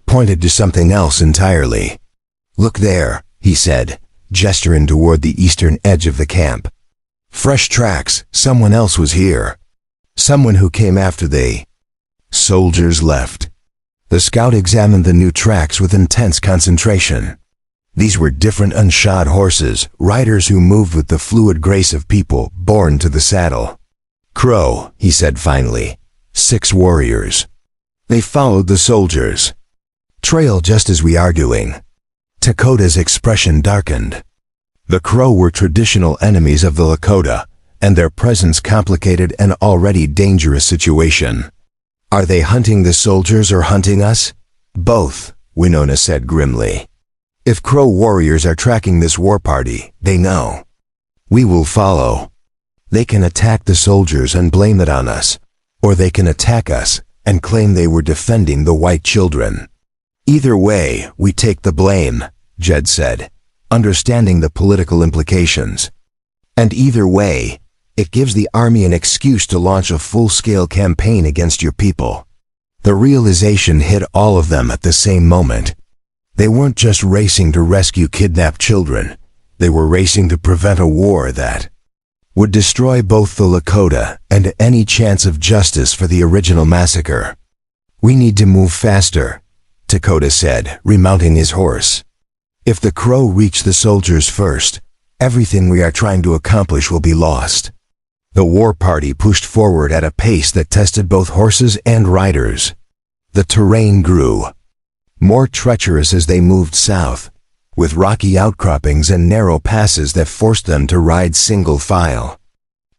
pointed to something else entirely. "Look there," he said, gesturing toward the eastern edge of the camp. "Fresh tracks, someone else was here. Someone who came after the soldiers left." The scout examined the new tracks with intense concentration. These were different unshod horses, riders who moved with the fluid grace of people born to the saddle. "Crow," he said finally. 6 warriors. They followed the soldiers. "Trail just as we are doing." Dakota's expression darkened. The Crow were traditional enemies of the Lakota, and their presence complicated an already dangerous situation. "Are they hunting the soldiers or hunting us?" "Both," Winona said grimly. "If Crow warriors are tracking this war party, they know. We will follow. They can attack the soldiers and blame it on us, or they can attack us and claim they were defending the white children. Either way, we take the blame," Jed said, understanding the political implications. "And either way, it gives the army an excuse to launch a full-scale campaign against your people." The realization hit all of them at the same moment. They weren't just racing to rescue kidnapped children. They were racing to prevent a war that would destroy both the Lakota and any chance of justice for the original massacre. "We need to move faster," Dakota said, remounting his horse. "If the Crow reach the soldiers first, everything we are trying to accomplish will be lost." The war party pushed forward at a pace that tested both horses and riders. The terrain grew more treacherous as they moved south, with rocky outcroppings and narrow passes that forced them to ride single file.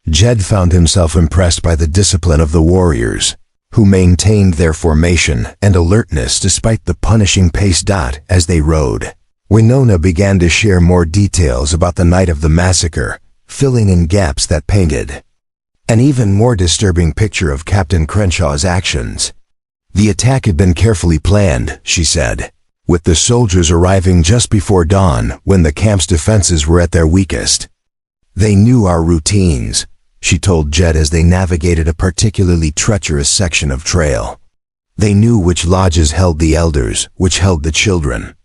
Jed found himself impressed by the discipline of the warriors, who maintained their formation and alertness despite the punishing pace. As they rode, Winona began to share more details about the night of the massacre, filling in gaps that painted an even more disturbing picture of Captain Crenshaw's actions. "The attack had been carefully planned," she said, with the soldiers arriving just before dawn when the camp's defenses were at their weakest. "They knew our routines," she told Jed as they navigated a particularly treacherous section of trail. "They knew which lodges held the elders, which held the children.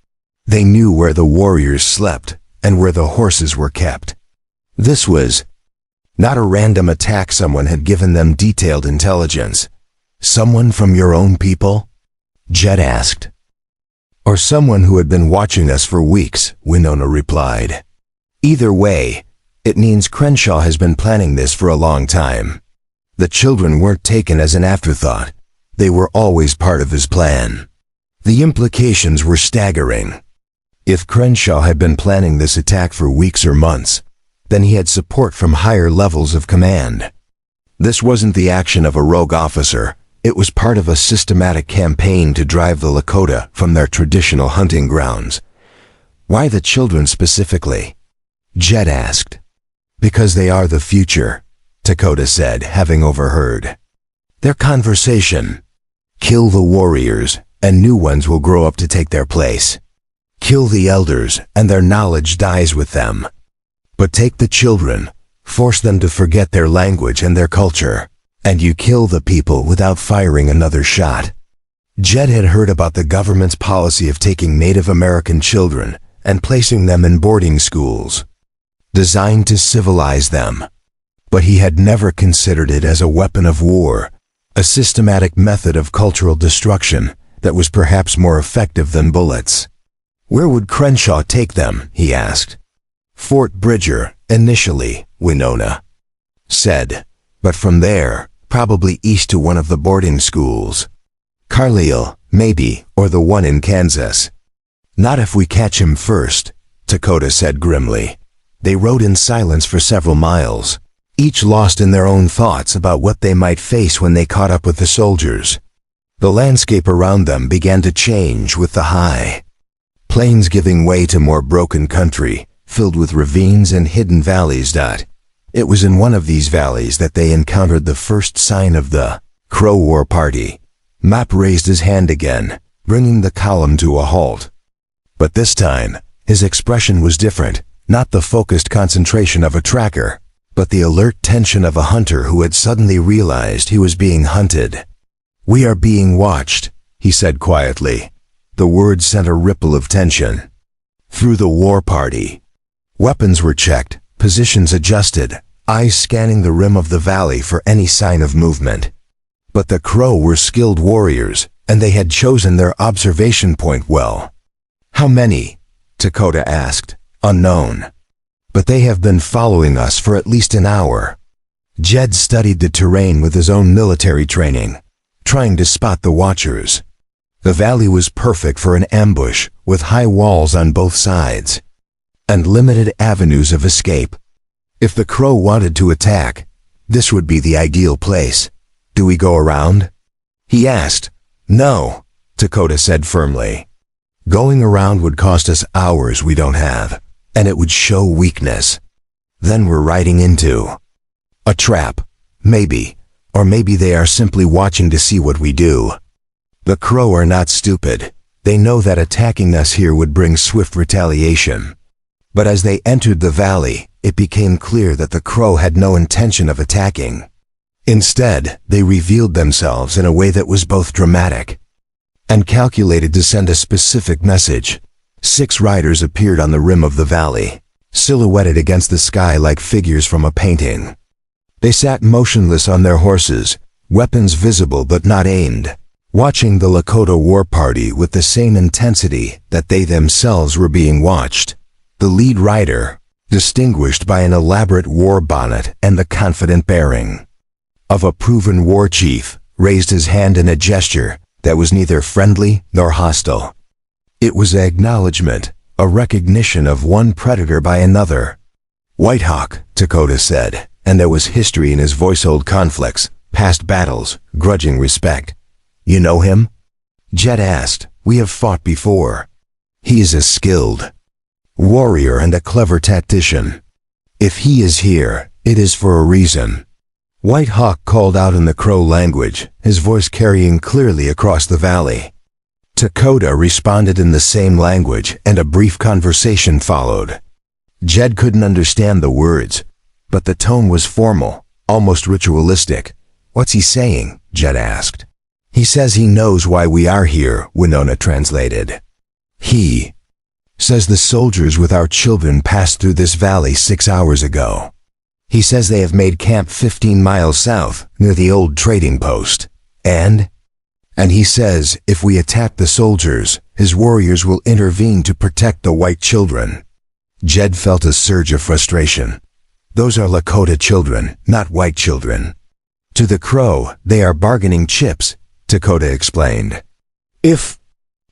They knew where the warriors slept and where the horses were kept. This was not a random attack. Someone had given them detailed intelligence." "Someone from your own people?" Jed asked. "Or someone who had been watching us for weeks," Winona replied. "Either way, it means Crenshaw has been planning this for a long time. The children weren't taken as an afterthought. They were always part of his plan." The implications were staggering. If Crenshaw had been planning this attack for weeks or months, then he had support from higher levels of command. This wasn't the action of a rogue officer. It was part of a systematic campaign to drive the Lakota from their traditional hunting grounds. "Why the children specifically?" Jed asked. "Because they are the future," Dakota said, having overheard their conversation. "Kill the warriors, and new ones will grow up to take their place. Kill the elders, and their knowledge dies with them. But take the children, Force them to forget their language and their culture, and you kill the people without firing another shot. Jed had heard about the government's policy of taking Native American children and placing them in boarding schools, designed to civilize them. But he had never considered it as a weapon of war, a systematic method of cultural destruction that was perhaps more effective than bullets. Where would Crenshaw take them, he asked. Fort Bridger, initially, Winona said, but from there, probably east to one of the boarding schools. Carlisle, maybe, or the one in Kansas. Not if we catch him first, Dakota said grimly. They rode in silence for several miles, each lost in their own thoughts about what they might face when they caught up with the soldiers. The landscape around them began to change with the high plains giving way to more broken country, filled with ravines and hidden valleys. It was in one of these valleys that they encountered the first sign of the Crow War Party. Mapp raised his hand again, bringing the column to a halt. But this time, his expression was different, not the focused concentration of a tracker, but the alert tension of a hunter who had suddenly realized he was being hunted. "We are being watched," he said quietly. The words sent a ripple of tension through the war party. Weapons were checked, positions adjusted, eyes scanning the rim of the valley for any sign of movement. But the Crow were skilled warriors, and they had chosen their observation point well. "How many?" Dakota asked. "Unknown. But they have been following us for at least an hour." Jed studied the terrain with his own military training, trying to spot the watchers. The valley was perfect for an ambush, with high walls on both sides, and limited avenues of escape. If the Crow wanted to attack, this would be the ideal place. "Do we go around?" he asked. "No," Dakota said firmly. "Going around would cost us hours we don't have, and it would show weakness. Then we're riding into a trap, maybe, or maybe they are simply watching to see what we do. The Crow are not stupid. They know that attacking us here would bring swift retaliation." But as they entered the valley, it became clear that the Crow had no intention of attacking. Instead, they revealed themselves in a way that was both dramatic and calculated to send a specific message. 6 riders appeared on the rim of the valley, silhouetted against the sky like figures from a painting. They sat motionless on their horses, weapons visible but not aimed, watching the Lakota War Party with the same intensity that they themselves were being watched. The lead rider, distinguished by an elaborate war bonnet and the confident bearing of a proven war chief, raised his hand in a gesture that was neither friendly nor hostile. It was an acknowledgement, a recognition of one predator by another. "White Hawk," Dakota said, and there was history in his voice, old conflicts, past battles, grudging respect. "You know him?" Jed asked. "We have fought before. He is a skilled warrior and a clever tactician. If he is here, it is for a reason." White Hawk called out in the Crow language, his voice carrying clearly across the valley. Dakota responded in the same language, and a brief conversation followed. Jed couldn't understand the words, but the tone was formal, almost ritualistic. "What's he saying?" Jed asked. "He says he knows why we are here," Winona translated. "He says the soldiers with our children passed through this valley 6 hours ago. He says they have made camp 15 miles south, near the old trading post. And he says if we attack the soldiers, his warriors will intervene to protect the white children." Jed felt a surge of frustration. "Those are Lakota children, not white children. To the Crow, they are bargaining chips," Dakota explained. "If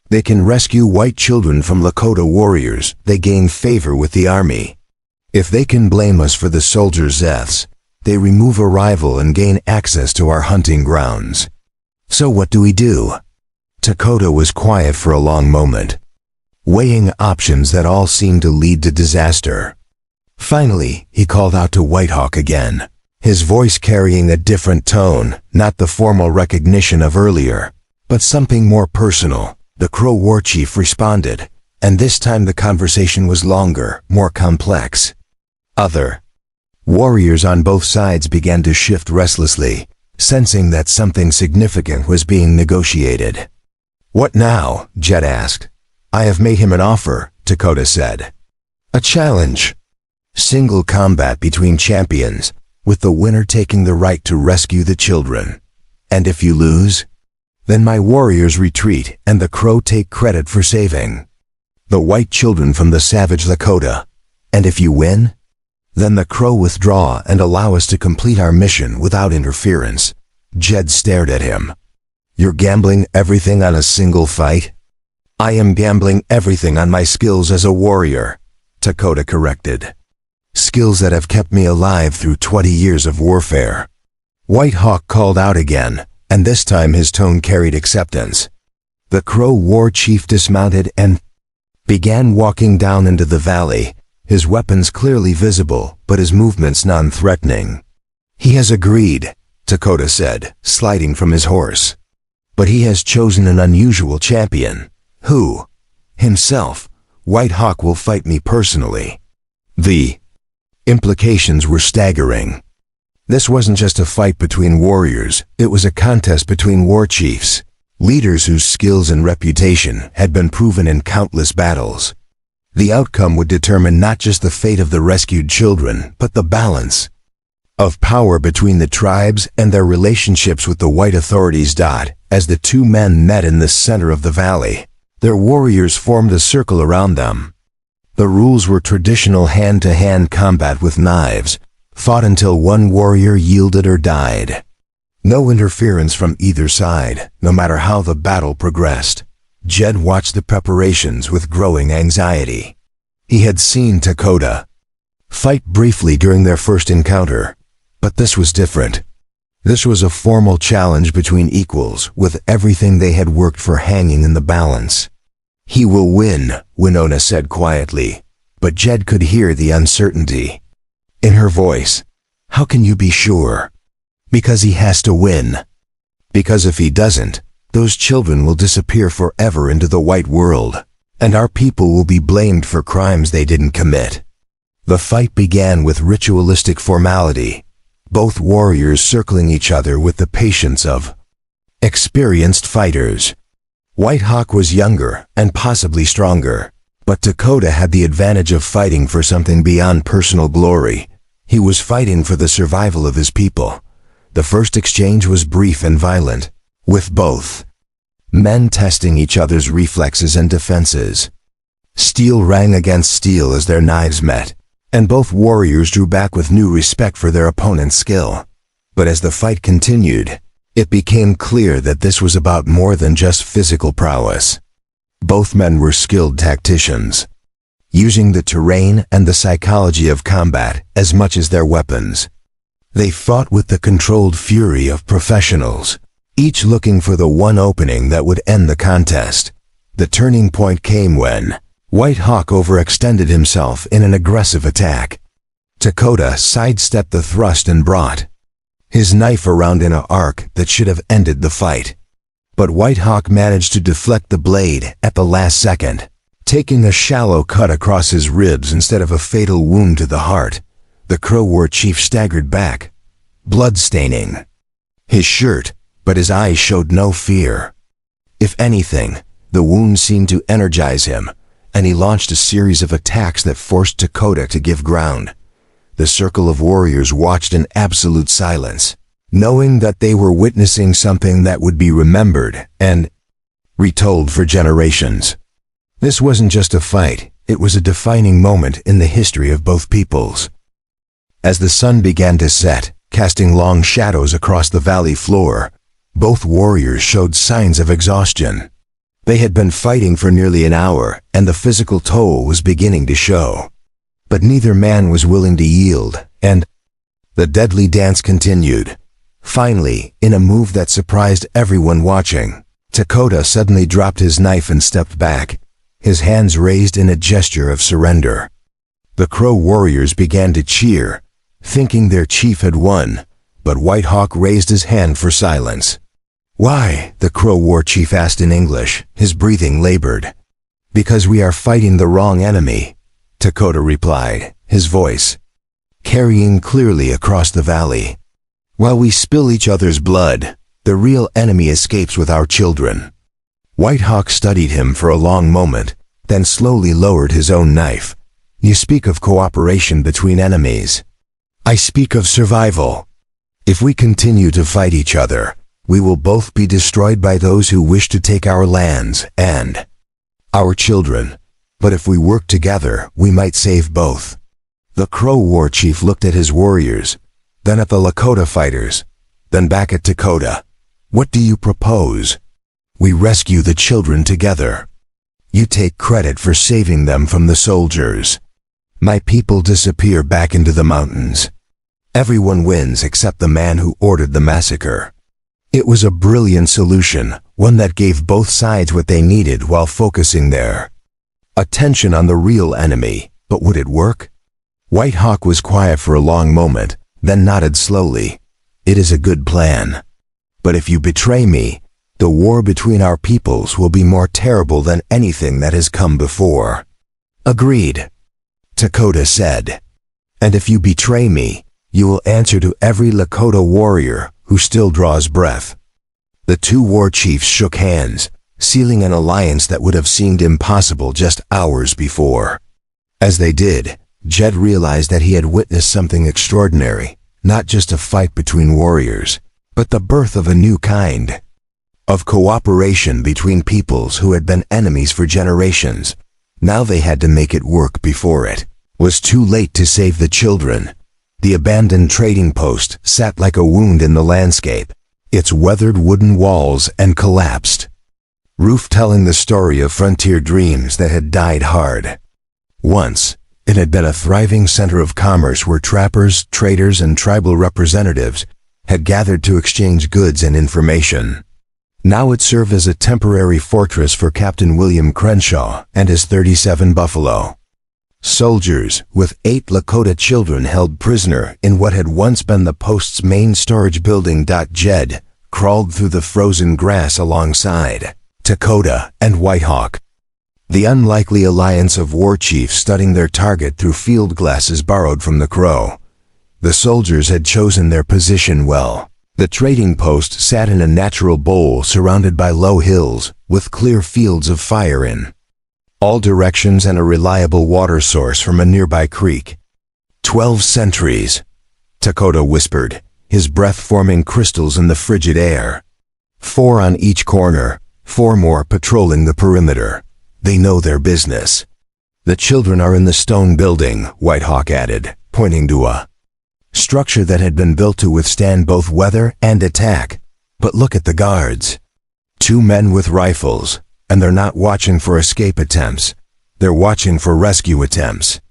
they can rescue white children from Lakota warriors, they gain favor with the army. If they can blame us for the soldiers' deaths, they remove a rival and gain access to our hunting grounds. So what do we do?" Dakota was quiet for a long moment, weighing options that all seemed to lead to disaster. Finally, he called out to White Hawk again, his voice carrying a different tone, not the formal recognition of earlier, but something more personal. The Crow war chief responded, and this time the conversation was longer, more complex. "Other Warriors on both sides began to shift restlessly, sensing that something significant was being negotiated. "What now?" Jed asked. "I have made him an offer," Dakota said. "A challenge. Single combat between champions, with the winner taking the right to rescue the children. And if you lose, then my warriors retreat and the Crow take credit for saving the white children from the savage Lakota. And if you win, then the Crow withdraw and allow us to complete our mission without interference." Jed stared at him. "You're gambling everything on a single fight?" "I am gambling everything on my skills as a warrior," Dakota corrected. "Skills that have kept me alive through 20 years of warfare." White Hawk called out again, and this time his tone carried acceptance. The Crow war chief dismounted and began walking down into the valley, his weapons clearly visible, but his movements non-threatening. "He has agreed," Dakota said, sliding from his horse. "But he has chosen an unusual champion." "Who?" "Himself. White Hawk will fight me personally." The implications were staggering. This wasn't just a fight between warriors, it was a contest between war chiefs, leaders whose skills and reputation had been proven in countless battles. The outcome would determine not just the fate of the rescued children, but the balance of power between the tribes and their relationships with the white authorities. As the two men met in the center of the valley, their warriors formed a circle around them. The rules were traditional hand-to-hand combat with knives, fought until one warrior yielded or died. No interference from either side, no matter how the battle progressed. Jed watched the preparations with growing anxiety. He had seen Dakota fight briefly during their first encounter, but this was different. This was a formal challenge between equals, with everything they had worked for hanging in the balance. "He will win," Winona said quietly, but Jed could hear the uncertainty in her voice. "How can you be sure?" "Because he has to win. Because if he doesn't, those children will disappear forever into the white world, and our people will be blamed for crimes they didn't commit." The fight began with ritualistic formality, both warriors circling each other with the patience of experienced fighters. White Hawk was younger and possibly stronger, but Dakota had the advantage of fighting for something beyond personal glory. He was fighting for the survival of his people. The first exchange was brief and violent, with both men testing each other's reflexes and defenses. Steel rang against steel as their knives met, and both warriors drew back with new respect for their opponent's skill. But as the fight continued, it became clear that this was about more than just physical prowess. Both men were skilled tacticians, using the terrain and the psychology of combat as much as their weapons. They fought with the controlled fury of professionals, each looking for the one opening that would end the contest. The turning point came when White Hawk overextended himself in an aggressive attack. Dakota sidestepped the thrust and brought his knife around in an arc that should have ended the fight. But White Hawk managed to deflect the blade at the last second, taking a shallow cut across his ribs instead of a fatal wound to the heart. The Crow War chief staggered back, blood staining his shirt, but his eyes showed no fear. If anything, the wound seemed to energize him, and he launched a series of attacks that forced Dakota to give ground. The circle of warriors watched in absolute silence, knowing that they were witnessing something that would be remembered and retold for generations. This wasn't just a fight, it was a defining moment in the history of both peoples. As the sun began to set, casting long shadows across the valley floor, both warriors showed signs of exhaustion. They had been fighting for nearly an hour, and the physical toll was beginning to show. But neither man was willing to yield, and the deadly dance continued. Finally, in a move that surprised everyone watching, Dakota suddenly dropped his knife and stepped back, his hands raised in a gesture of surrender. The Crow warriors began to cheer, thinking their chief had won, but White Hawk raised his hand for silence. "Why?" the Crow war chief asked in English, his breathing labored. "Because we are fighting the wrong enemy," Dakota replied, his voice carrying clearly across the valley. While we spill each other's blood, the real enemy escapes with our children. White Hawk studied him for a long moment, then slowly lowered his own knife. You speak of cooperation between enemies. I speak of survival. If we continue to fight each other, we will both be destroyed by those who wish to take our lands and our children. But if we work together, we might save both. The Crow war chief looked at his warriors, then at the Lakota fighters, then back at Dakota. What do you propose? We rescue the children together. You take credit for saving them from the soldiers. My people disappear back into the mountains. Everyone wins except the man who ordered the massacre. It was a brilliant solution, one that gave both sides what they needed while focusing their attention on the real enemy. But would it work? White Hawk was quiet for a long moment, then nodded slowly. It is a good plan. But if you betray me, the war between our peoples will be more terrible than anything that has come before. Agreed, Dakota said. And if you betray me, you will answer to every Lakota warrior who still draws breath. The two war chiefs shook hands, sealing an alliance that would have seemed impossible just hours before. As they did, Jed realized that he had witnessed something extraordinary, not just a fight between warriors, but the birth of a new kind of cooperation between peoples who had been enemies for generations. Now they had to make it work before it was too late to save the children. The abandoned trading post sat like a wound in the landscape, its weathered wooden walls and collapsed roof telling the story of frontier dreams that had died hard. Once, it had been a thriving center of commerce where trappers, traders, and tribal representatives had gathered to exchange goods and information. Now it served as a temporary fortress for Captain William Crenshaw and his 37 buffalo soldiers, with 8 Lakota children held prisoner in what had once been the post's main storage building. Jed crawled through the frozen grass alongside Dakota and White Hawk, the unlikely alliance of war chiefs studying their target through field glasses borrowed from the Crow. The soldiers had chosen their position well. The trading post sat in a natural bowl surrounded by low hills, with clear fields of fire in all directions and a reliable water source from a nearby creek. 12 sentries, Dakota whispered, his breath forming crystals in the frigid air. 4 on each corner, 4 more patrolling the perimeter. They know their business. The children are in the stone building, White Hawk added, pointing to a structure that had been built to withstand both weather and attack. But look at the guards. 2 men with rifles, and they're not watching for escape attempts. They're watching for rescue attempts.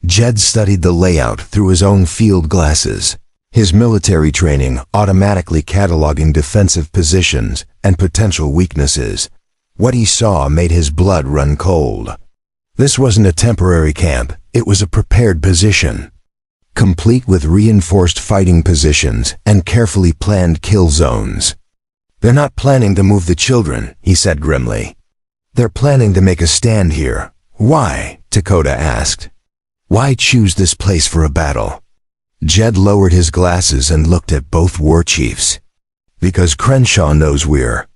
Jed studied the layout through his own field glasses, his military training automatically cataloging defensive positions and potential weaknesses. What he saw made his blood run cold. This wasn't a temporary camp, it was a prepared position, complete with reinforced fighting positions and carefully planned kill zones. They're not planning to move the children, he said grimly. They're planning to make a stand here. Why? Dakota asked. Why choose this place for a battle? Jed lowered his glasses and looked at both war chiefs. Because Crenshaw knows we're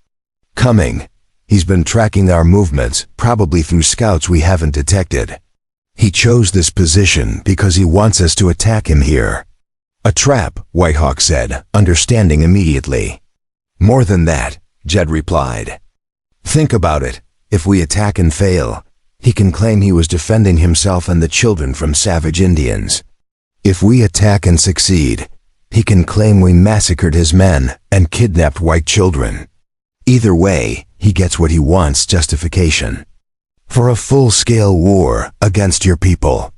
coming. He's been tracking our movements, probably through scouts we haven't detected. He chose this position because he wants us to attack him here. A trap, White Hawk said, understanding immediately. More than that, Jed replied. Think about it. If we attack and fail, he can claim he was defending himself and the children from savage Indians. If we attack and succeed, he can claim we massacred his men and kidnapped white children. Either way, he gets what he wants: justification for a full-scale war against your people.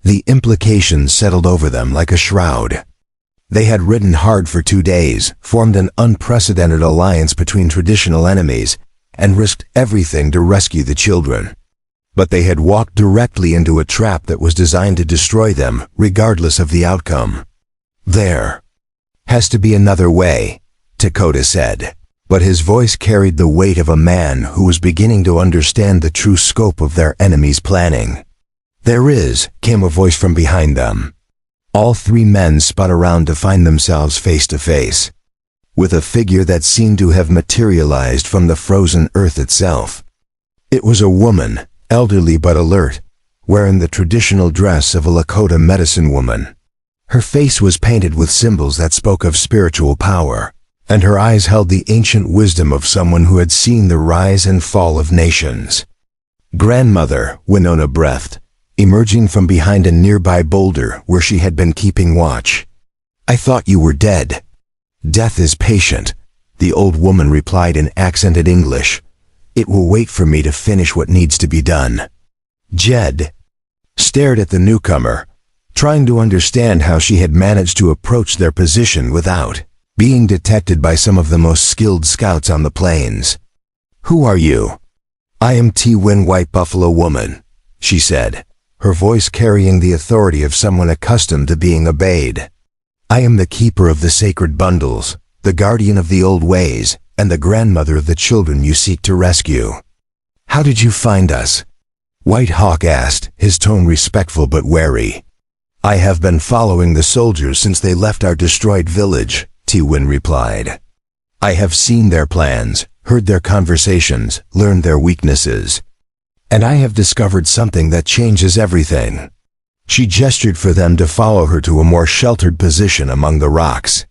The implications settled over them like a shroud. They had ridden hard for 2 days, formed an unprecedented alliance between traditional enemies, and risked everything to rescue the children. But they had walked directly into a trap that was designed to destroy them, regardless of the outcome. There has to be another way, Dakota said, but his voice carried the weight of a man who was beginning to understand the true scope of their enemy's planning. There is, came a voice from behind them. All three men spun around to find themselves face to face with a figure that seemed to have materialized from the frozen earth itself. It was a woman, elderly but alert, wearing the traditional dress of a Lakota medicine woman. Her face was painted with symbols that spoke of spiritual power, and her eyes held the ancient wisdom of someone who had seen the rise and fall of nations. Grandmother, Winona breathed, emerging from behind a nearby boulder where she had been keeping watch. "I thought you were dead." "Death is patient," the old woman replied in accented English. "It will wait for me to finish what needs to be done." Jed stared at the newcomer, trying to understand how she had managed to approach their position without being detected by some of the most skilled scouts on the plains. "Who are you?" "I am T-Win White Buffalo Woman," she said, her voice carrying the authority of someone accustomed to being obeyed. "I am the keeper of the sacred bundles, the guardian of the old ways, and the grandmother of the children you seek to rescue." "How did you find us?" White Hawk asked, his tone respectful but wary. "I have been following the soldiers since they left our destroyed village," T-Win replied. "I have seen their plans, heard their conversations, learned their weaknesses. And I have discovered something that changes everything." She gestured for them to follow her to a more sheltered position among the rocks.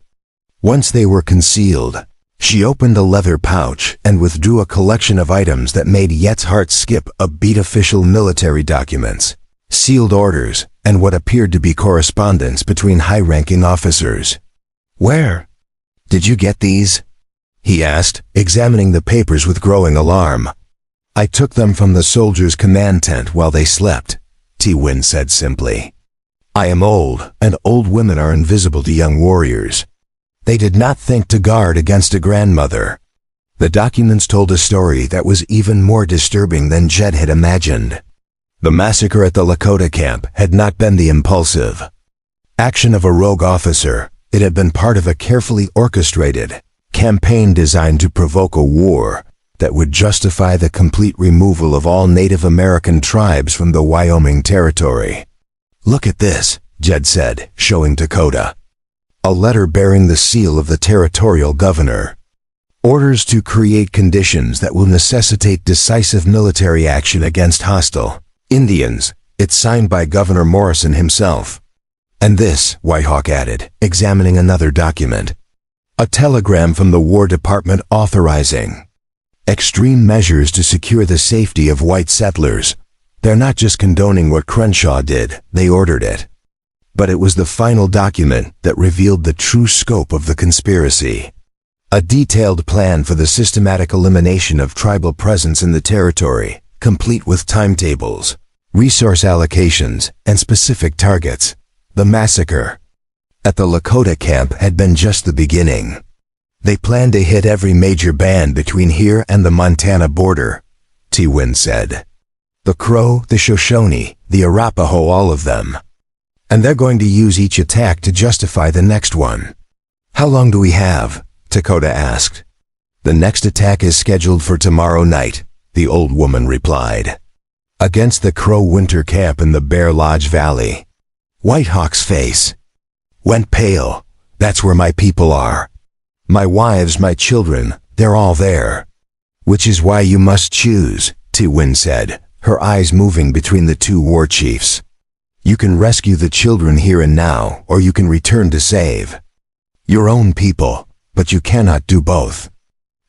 Once they were concealed, she opened a leather pouch and withdrew a collection of items that made Yet's heart skip a beat: official military documents, sealed orders, and what appeared to be correspondence between high-ranking officers. "Where did you get these?" he asked, examining the papers with growing alarm. "I took them from the soldiers' command tent while they slept," T-Win said simply. "I am old, and old women are invisible to young warriors. They did not think to guard against a grandmother." The documents told a story that was even more disturbing than Jed had imagined. The massacre at the Lakota camp had not been the impulsive action of a rogue officer. It had been part of a carefully orchestrated campaign designed to provoke a war that would justify the complete removal of all Native American tribes from the Wyoming Territory. "Look at this," Jed said, showing Dakota. A letter bearing the seal of the territorial governor. "Orders to create conditions that will necessitate decisive military action against hostile Indians." It's signed by Governor Morrison himself. "And this," Whitehawk added, examining another document. "A telegram from the War Department authorizing extreme measures to secure the safety of white settlers. They're not just condoning what Crenshaw did, they ordered it." But it was the final document that revealed the true scope of the conspiracy. A detailed plan for the systematic elimination of tribal presence in the territory, complete with timetables, resource allocations, and specific targets. The massacre at the Lakota camp had been just the beginning. They planned to hit every major band between here and the Montana border, T-Win said. The Crow, the Shoshone, the Arapaho, all of them. And they're going to use each attack to justify the next one. "How long do we have?" Dakota asked. "The next attack is scheduled for tomorrow night," the old woman replied. "Against the Crow winter camp in the Bear Lodge Valley." Whitehawk's face went pale. "That's where my people are. My wives, my children, they're all there." "Which is why you must choose," T-Win said, her eyes moving between the two war chiefs. "You can rescue the children here and now, or you can return to save your own people, but you cannot do both."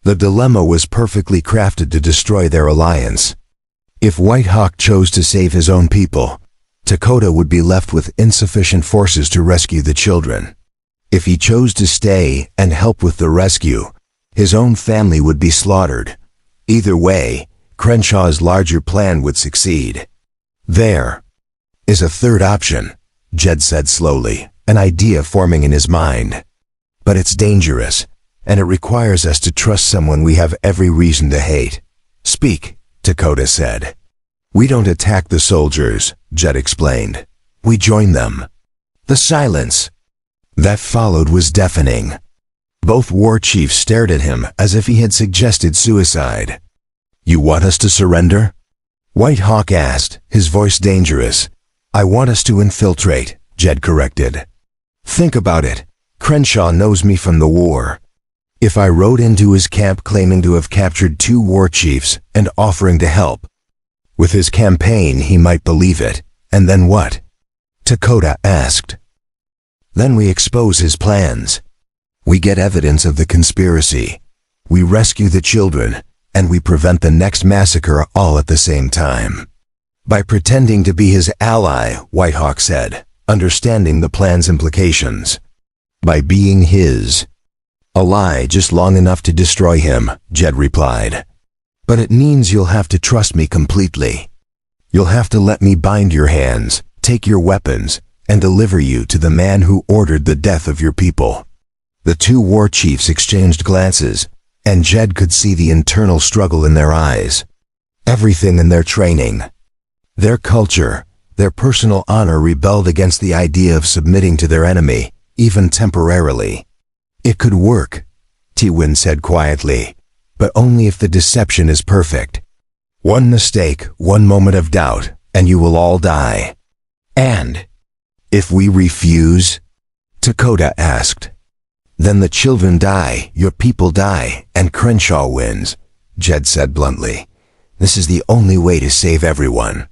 The dilemma was perfectly crafted to destroy their alliance. If Whitehawk chose to save his own people, Dakota would be left with insufficient forces to rescue the children. If he chose to stay and help with the rescue, his own family would be slaughtered. Either way, Crenshaw's larger plan would succeed. "There is a third option," Jed said slowly, an idea forming in his mind. "But it's dangerous, and it requires us to trust someone we have every reason to hate." "Speak," Dakota said. "We don't attack the soldiers," Jed explained. "We join them." The silence that followed was deafening. Both war chiefs stared at him as if he had suggested suicide. "You want us to surrender?" Whitehawk asked, his voice dangerous. "I want us to infiltrate, Jed corrected. Think about it. Crenshaw knows me from the war. If I rode into his camp claiming to have captured 2 war chiefs and offering to help with his campaign, he might believe it. And then what? Dakota asked. Then we expose his plans. We get evidence of the conspiracy. We rescue the children, and we prevent the next massacre all at the same time. By pretending to be his ally, Whitehawk said, understanding the plan's implications. By being his. A lie just long enough to destroy him, Jed replied. But it means you'll have to trust me completely. You'll have to let me bind your hands, take your weapons, and deliver you to the man who ordered the death of your people. The 2 war chiefs exchanged glances, and Jed could see the internal struggle in their eyes. Everything in their training, their culture, their personal honor rebelled against the idea of submitting to their enemy, even temporarily. It could work, T-Win said quietly, but only if the deception is perfect. One mistake, one moment of doubt, and you will all die. And if we refuse? Dakota asked. Then the children die, your people die, and Crenshaw wins, Jed said bluntly. This is the only way to save everyone.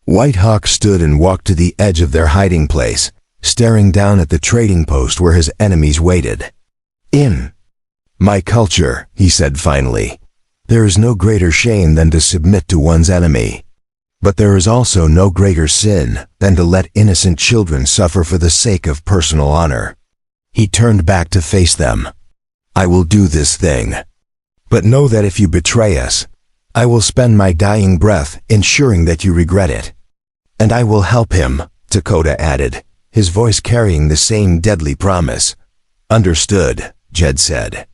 Whitehawk stood and walked to the edge of their hiding place, staring down at the trading post where his enemies waited. In my culture, he said finally, there is no greater shame than to submit to one's enemy. But there is also no greater sin than to let innocent children suffer for the sake of personal honor. He turned back to face them. I will do this thing. But know that if you betray us, I will spend my dying breath ensuring that you regret it. And I will help him, Dakota added, his voice carrying the same deadly promise. Understood, Jed said.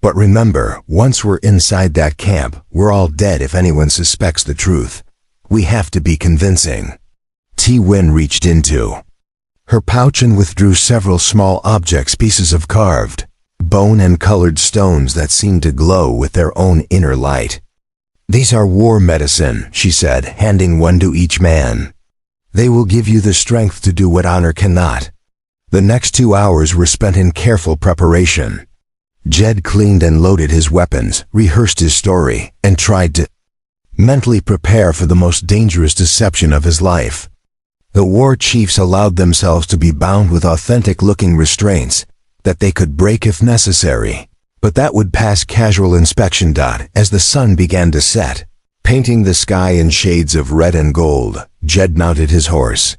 But remember, once we're inside that camp, we're all dead if anyone suspects the truth. We have to be convincing. T-Win reached into her pouch and withdrew several small objects, pieces of carved bone and colored stones that seemed to glow with their own inner light. These are war medicine, she said, handing one to each man. They will give you the strength to do what honor cannot. The next 2 hours were spent in careful preparation. Jed cleaned and loaded his weapons, rehearsed his story, and tried to mentally prepare for the most dangerous deception of his life. The war chiefs allowed themselves to be bound with authentic-looking restraints that they could break if necessary, but that would pass casual inspection. As the sun began to set, painting the sky in shades of red and gold, Jed mounted his horse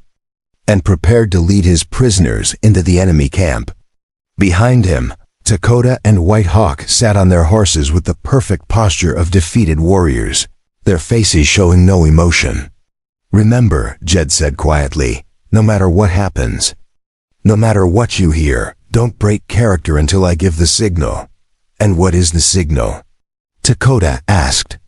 and prepared to lead his prisoners into the enemy camp. Behind him, Dakota and Whitehawk sat on their horses with the perfect posture of defeated warriors, their faces showing no emotion. Remember, Jed said quietly, no matter what happens, no matter what you hear, don't break character until I give the signal. And what is the signal? Dakota asked.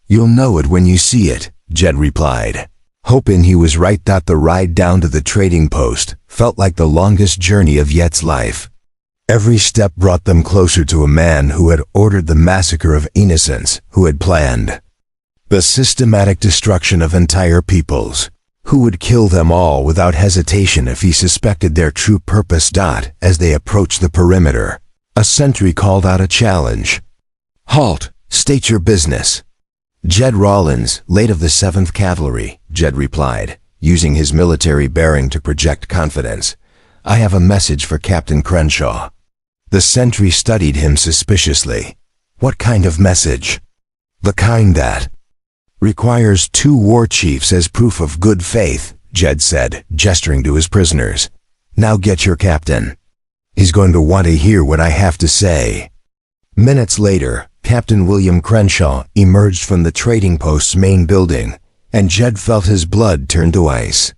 You'll know it when you see it, Jed replied, hoping he was right. The ride down to the trading post felt like the longest journey of Yet's life. Every step brought them closer to a man who had ordered the massacre of innocents, who had planned the systematic destruction of entire peoples, who would kill them all without hesitation if he suspected their true purpose. As they approached the perimeter, a sentry called out a challenge. Halt! State your business. Jed Rawlins, late of the 7th Cavalry, Jed replied, using his military bearing to project confidence. I have a message for Captain Crenshaw. The sentry studied him suspiciously. What kind of message? The kind that requires 2 war chiefs as proof of good faith, Jed said, gesturing to his prisoners. Now get your captain. He's going to want to hear what I have to say. Minutes later, Captain William Crenshaw emerged from the trading post's main building, and Jed felt his blood turn to ice.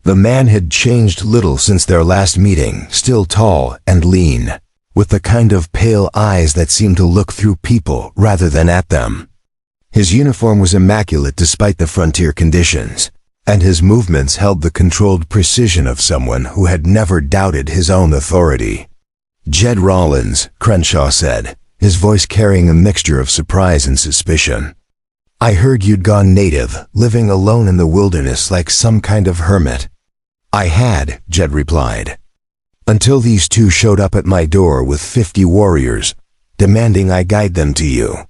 The man had changed little since their last meeting, still tall and lean, with the kind of pale eyes that seemed to look through people rather than at them. His uniform was immaculate despite the frontier conditions, and his movements held the controlled precision of someone who had never doubted his own authority. Jed Rawlins, Crenshaw said, his voice carrying a mixture of surprise and suspicion. I heard you'd gone native, living alone in the wilderness like some kind of hermit. I had, Jed replied. Until these two showed up at my door with 50 warriors, demanding I guide them to you.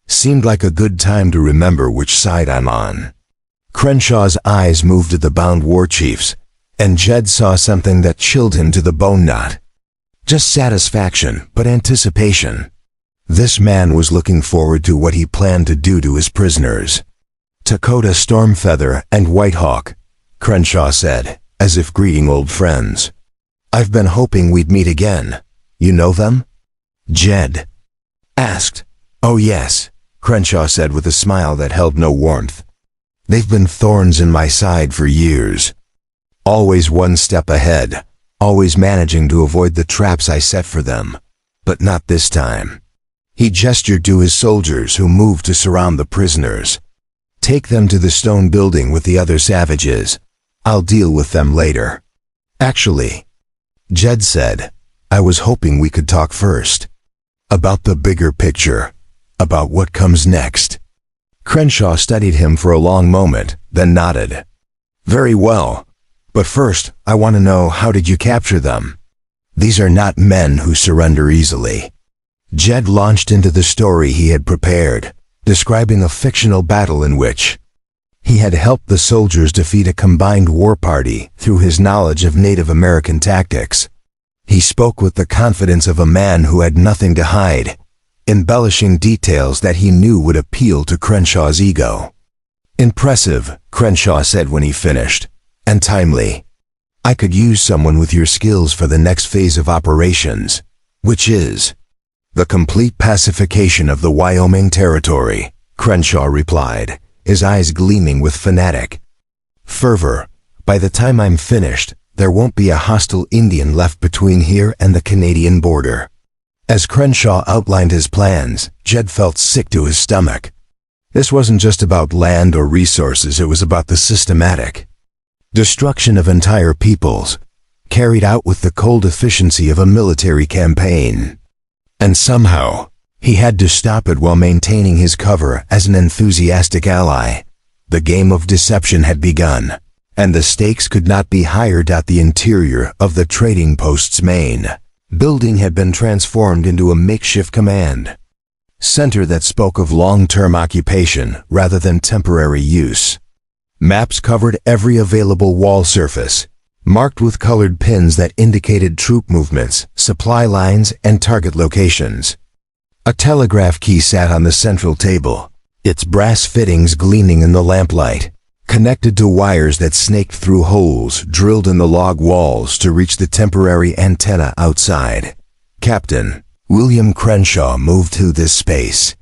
Seemed like a good time to remember which side I'm on. Crenshaw's eyes moved to the bound war chiefs, and Jed saw something that chilled him to the bone knot. Just satisfaction, but anticipation. This man was looking forward to what he planned to do to his prisoners. Dakota Stormfeather and Whitehawk, Crenshaw said, as if greeting old friends. I've been hoping we'd meet again. You know them? Jed asked. Oh yes, Crenshaw said with a smile that held no warmth. They've been thorns in my side for years. Always one step ahead, always managing to avoid the traps I set for them. But not this time. He gestured to his soldiers who moved to surround the prisoners. Take them to the stone building with the other savages. I'll deal with them later. Actually, Jed said, I was hoping we could talk first. About the bigger picture. About what comes next. Crenshaw studied him for a long moment, then nodded. Very well. But first, I want to know, how did you capture them? These are not men who surrender easily. Jed launched into the story he had prepared, describing a fictional battle in which he had helped the soldiers defeat a combined war party through his knowledge of Native American tactics. He spoke with the confidence of a man who had nothing to hide, embellishing details that he knew would appeal to Crenshaw's ego. Impressive, Crenshaw said when he finished, and timely. I could use someone with your skills for the next phase of operations, which is the complete pacification of the Wyoming Territory, Crenshaw replied, his eyes gleaming with fanatic fervor. By the time I'm finished, there won't be a hostile Indian left between here and the Canadian border. As Crenshaw outlined his plans, Jed felt sick to his stomach. This wasn't just about land or resources, it was about the systematic destruction of entire peoples, carried out with the cold efficiency of a military campaign. And somehow, he had to stop it while maintaining his cover as an enthusiastic ally. The game of deception had begun, and the stakes could not be higher. The interior of the trading post's main building had been transformed into a makeshift command center that spoke of long-term occupation rather than temporary use. Maps covered every available wall surface, marked with colored pins that indicated troop movements, supply lines, and target locations. A telegraph key sat on the central table, its brass fittings gleaming in the lamplight, connected to wires that snaked through holes drilled in the log walls to reach the temporary antenna outside. Captain William Crenshaw moved through this space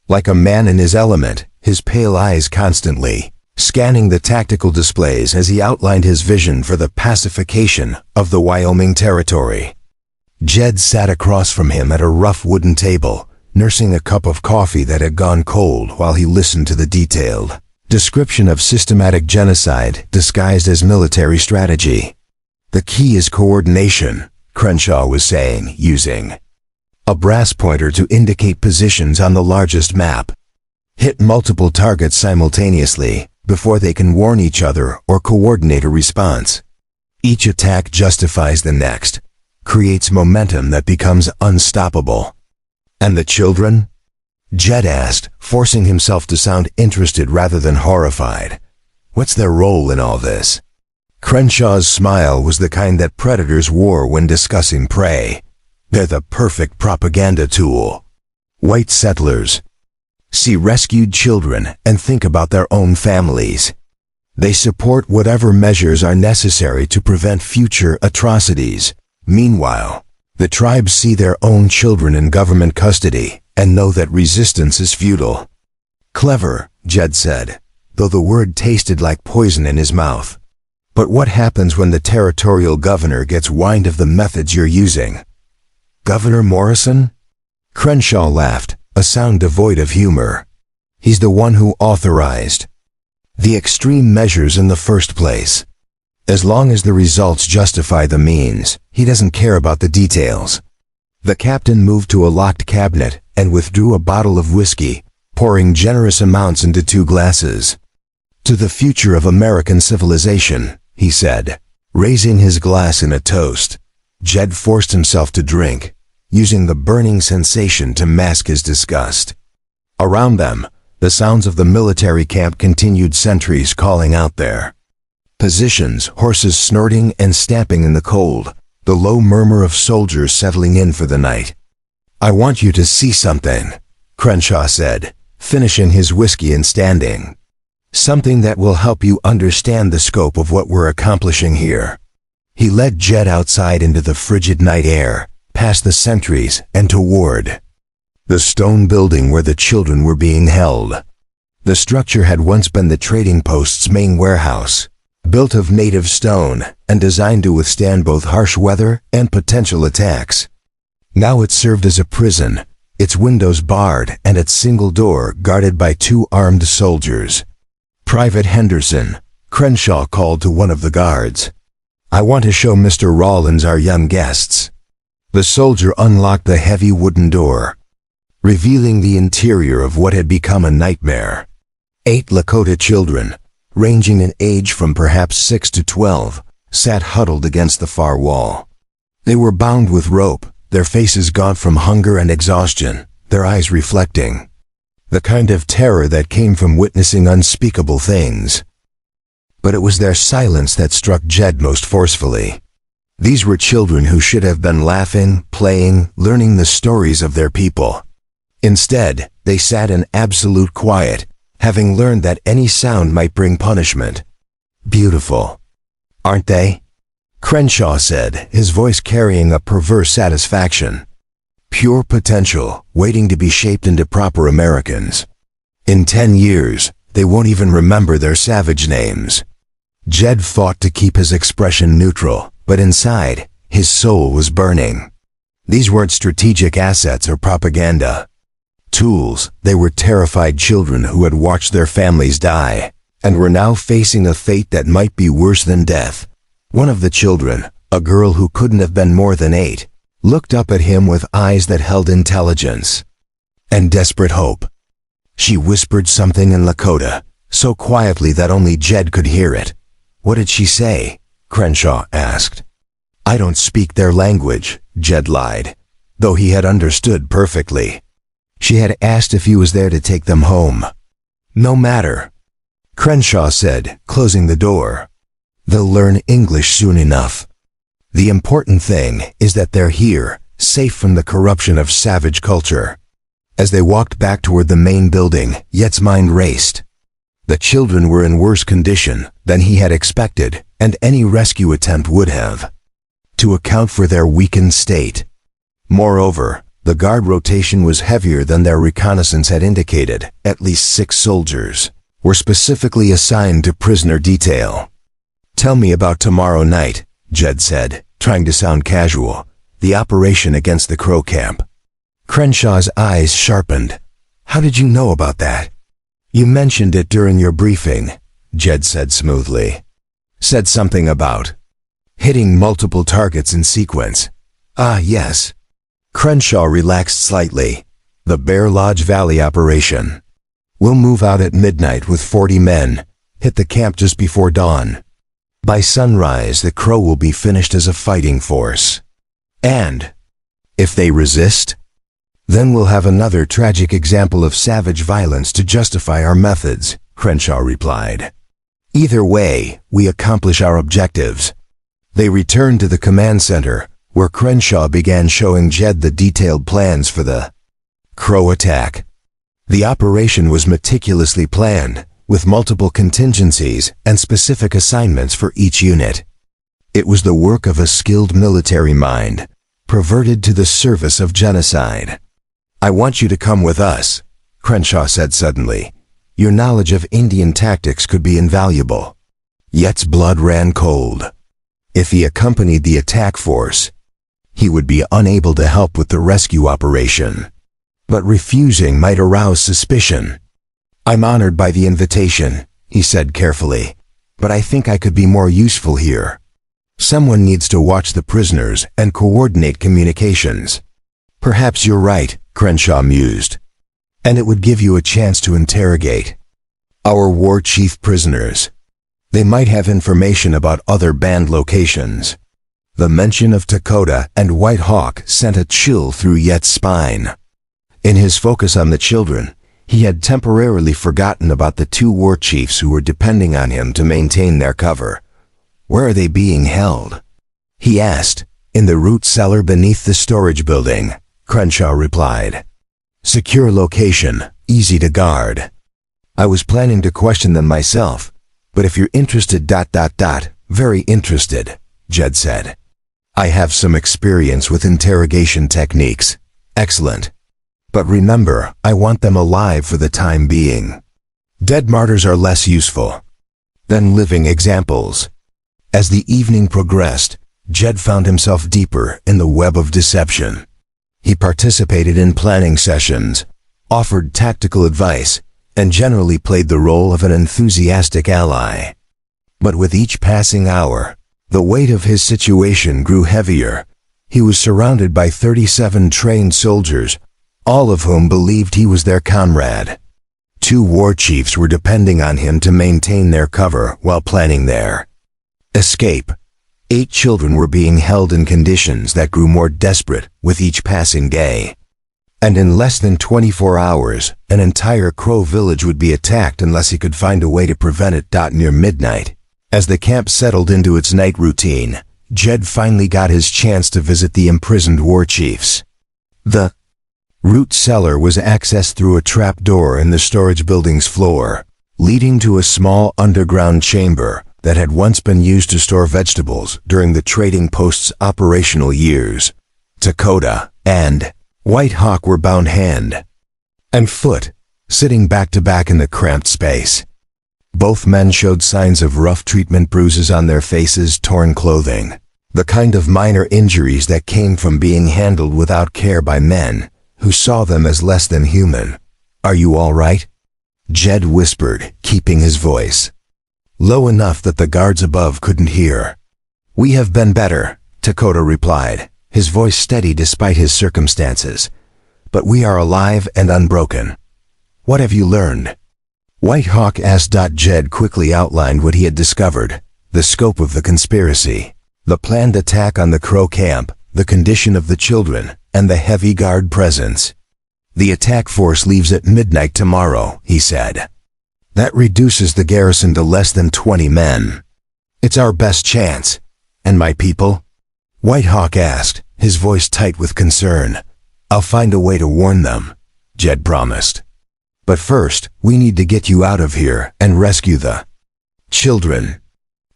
like a man in his element, his pale eyes constantly scanning the tactical displays as he outlined his vision for the pacification of the Wyoming Territory. Jed sat across from him at a rough wooden table, nursing a cup of coffee that had gone cold while he listened to the detailed description of systematic genocide disguised as military strategy. The key is coordination, Crenshaw was saying, using a brass pointer to indicate positions on the largest map. Hit multiple targets simultaneously before they can warn each other or coordinate a response. Each attack justifies the next, creates momentum that becomes unstoppable. And the children? Jed asked, forcing himself to sound interested rather than horrified. What's their role in all this? Crenshaw's smile was the kind that predators wore when discussing prey. They're the perfect propaganda tool. White settlers see rescued children and think about their own families. They support whatever measures are necessary to prevent future atrocities. Meanwhile, the tribes see their own children in government custody and know that resistance is futile. Clever, Jed said, though the word tasted like poison in his mouth. But what happens when the territorial governor gets wind of the methods you're using? Governor Morrison? Crenshaw laughed, a sound devoid of humor. He's the one who authorized the extreme measures in the first place. As long as the results justify the means, he doesn't care about the details. The captain moved to a locked cabinet and withdrew a bottle of whiskey, pouring generous amounts into 2 glasses. To the future of American civilization, he said. Raising his glass in a toast, Jed forced himself to drink, using the burning sensation to mask his disgust. Around them, the sounds of the military camp continued, sentries calling out their positions, horses snorting and stamping in the cold, the low murmur of soldiers settling in for the night. "I want you to see something," Crenshaw said, finishing his whiskey and standing. "Something that will help you understand the scope of what we're accomplishing here." He led Jed outside into the frigid night air, past the sentries and toward the stone building where the children were being held. The structure had once been the trading post's main warehouse, built of native stone and designed to withstand both harsh weather and potential attacks. Now it served as a prison, its windows barred and its single door guarded by 2 armed soldiers. "Private Henderson," Crenshaw called to one of the guards. "I want to show Mr. Rawlins our young guests." The soldier unlocked the heavy wooden door, revealing the interior of what had become a nightmare. 8 Lakota children, ranging in age from perhaps 6 to 12, sat huddled against the far wall. They were bound with rope, their faces gaunt from hunger and exhaustion, their eyes reflecting the kind of terror that came from witnessing unspeakable things. But it was their silence that struck Jed most forcefully. These were children who should have been laughing, playing, learning the stories of their people. Instead, they sat in absolute quiet, having learned that any sound might bring punishment. "Beautiful, aren't they?" Crenshaw said, his voice carrying a perverse satisfaction. "Pure potential, waiting to be shaped into proper Americans. In 10 years, they won't even remember their savage names." Jed fought to keep his expression neutral, but inside, his soul was burning. These weren't strategic assets or propaganda. Tools, they were terrified children who had watched their families die, and were now facing a fate that might be worse than death. One of the children, a girl who couldn't have been more than 8, looked up at him with eyes that held intelligence and desperate hope. She whispered something in Lakota, so quietly that only Jed could hear it. "What did she say?" Crenshaw asked. "I don't speak their language," Jed lied, though he had understood perfectly. She had asked if he was there to take them home. "No matter," Crenshaw said, closing the door. "They'll learn English soon enough. The important thing is that they're here, safe from the corruption of savage culture." As they walked back toward the main building, Yet's mind raced. The children were in worse condition than he had expected, and any rescue attempt would have, to account for their weakened state. Moreover, the guard rotation was heavier than their reconnaissance had indicated. At least 6 soldiers were specifically assigned to prisoner detail. "Tell me about tomorrow night," Jed said, trying to sound casual. "The operation against the Crow camp." Crenshaw's eyes sharpened. "How did you know about that?" "You mentioned it during your briefing," Jed said smoothly. "Said something about hitting multiple targets in sequence." "Ah, yes." Crenshaw relaxed slightly. "The Bear Lodge Valley operation. We'll move out at midnight with 40 men, hit the camp just before dawn. By sunrise, the Crow will be finished as a fighting force. And if they resist, then we'll have another tragic example of savage violence to justify our methods," Crenshaw replied. "Either way, we accomplish our objectives." They returned to the command center, where Crenshaw began showing Jed the detailed plans for the Crow attack. The operation was meticulously planned, with multiple contingencies and specific assignments for each unit. It was the work of a skilled military mind, perverted to the service of genocide. "I want you to come with us," Crenshaw said suddenly. "Your knowledge of Indian tactics could be invaluable." Yet's blood ran cold. If he accompanied the attack force, he would be unable to help with the rescue operation. But refusing might arouse suspicion. "I'm honored by the invitation," he said carefully, "but I think I could be more useful here. Someone needs to watch the prisoners and coordinate communications." "Perhaps you're right," Crenshaw mused. "And it would give you a chance to interrogate our war chief prisoners." They might have information about other band locations. The mention of Dakota and White Hawk sent a chill through Yet's spine. In his focus on the children, he had temporarily forgotten about the two war chiefs who were depending on him to maintain their cover. Where are they being held? He asked. In the root cellar beneath the storage building, Crenshaw replied. Secure location, easy to guard. I was planning to question them myself, but if you're interested ... very interested, Jed said. I have some experience with interrogation techniques. Excellent. But remember, I want them alive for the time being. Dead martyrs are less useful than living examples. As the evening progressed, Jed found himself deeper in the web of deception. He participated in planning sessions, offered tactical advice, and generally played the role of an enthusiastic ally. But with each passing hour, the weight of his situation grew heavier. He was surrounded by 37 trained soldiers, all of whom believed he was their comrade. Two war chiefs were depending on him to maintain their cover while planning their escape. 8 children were being held in conditions that grew more desperate with each passing day. And in less than 24 hours, an entire Crow village would be attacked unless he could find a way to prevent it. Near midnight, as the camp settled into its night routine, Jed finally got his chance to visit the imprisoned war chiefs. The root cellar was accessed through a trap door in the storage building's floor, leading to a small underground chamber that had once been used to store vegetables during the trading post's operational years. Dakota and White Hawk were bound hand and foot, sitting back to back in the cramped space. Both men showed signs of rough treatment, bruises on their faces, torn clothing, the kind of minor injuries that came from being handled without care by men who saw them as less than human. Are you all right? Jed whispered, keeping his voice low enough that the guards above couldn't hear. We have been better, Dakota replied, his voice steady despite his circumstances. But we are alive and unbroken. What have you learned? White Hawk asked. Jed quickly outlined what he had discovered, the scope of the conspiracy, the planned attack on the Crow camp, the condition of the children, and the heavy guard presence. The attack force leaves at midnight tomorrow, he said. That reduces the garrison to less than 20 men. It's our best chance. And my people? White Hawk asked, his voice tight with concern. I'll find a way to warn them, Jed promised. But first, we need to get you out of here and rescue the children.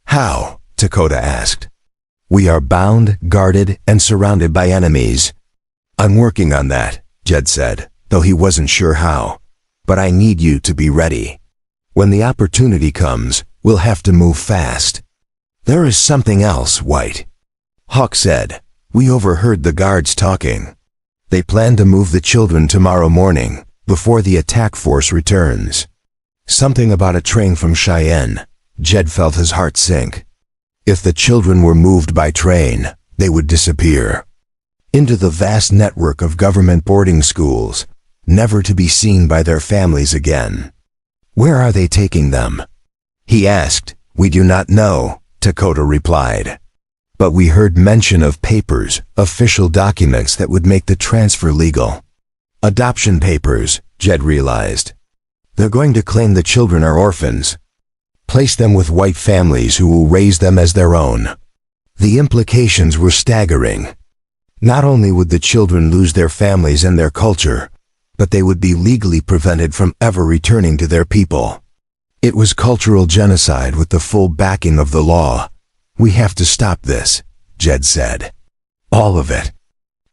How? Dakota asked. We are bound, guarded, and surrounded by enemies. I'm working on that, Jed said, though he wasn't sure how. But I need you to be ready. When the opportunity comes, we'll have to move fast. There is something else, White Hawk said. We overheard the guards talking. They plan to move the children tomorrow morning, before the attack force returns. Something about a train from Cheyenne. Jed felt his heart sink. If the children were moved by train, they would disappear into the vast network of government boarding schools, never to be seen by their families again. Where are they taking them? He asked. We do not know, Dakota replied. But we heard mention of papers, official documents that would make the transfer legal. Adoption papers, Jed realized. They're going to claim the children are orphans. Place them with white families who will raise them as their own. The implications were staggering. Not only would the children lose their families and their culture, but they would be legally prevented from ever returning to their people. It was cultural genocide with the full backing of the law. We have to stop this, Jed said. All of it.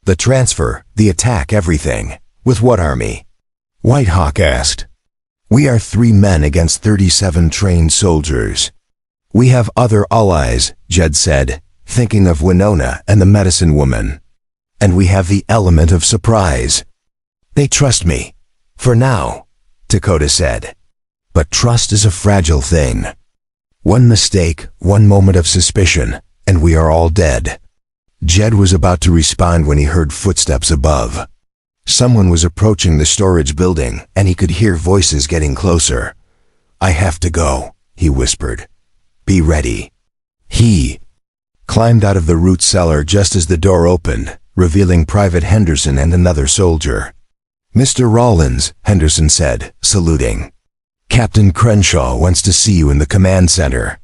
The transfer, the attack, everything. With what army? White Hawk asked. We are 3 men against 37 trained soldiers. We have other allies, Jed said, thinking of Winona and the medicine woman. And we have the element of surprise. They trust me. For now, Dakota said. But trust is a fragile thing. One mistake, one moment of suspicion, and we are all dead. Jed was about to respond when he heard footsteps above. Someone was approaching the storage building, and he could hear voices getting closer. I have to go, he whispered. Be ready." He climbed out of the root cellar just as the door opened, revealing Private Henderson and another soldier. "Mr. Rollins," Henderson said, saluting. "Captain Crenshaw wants to see you in the command center."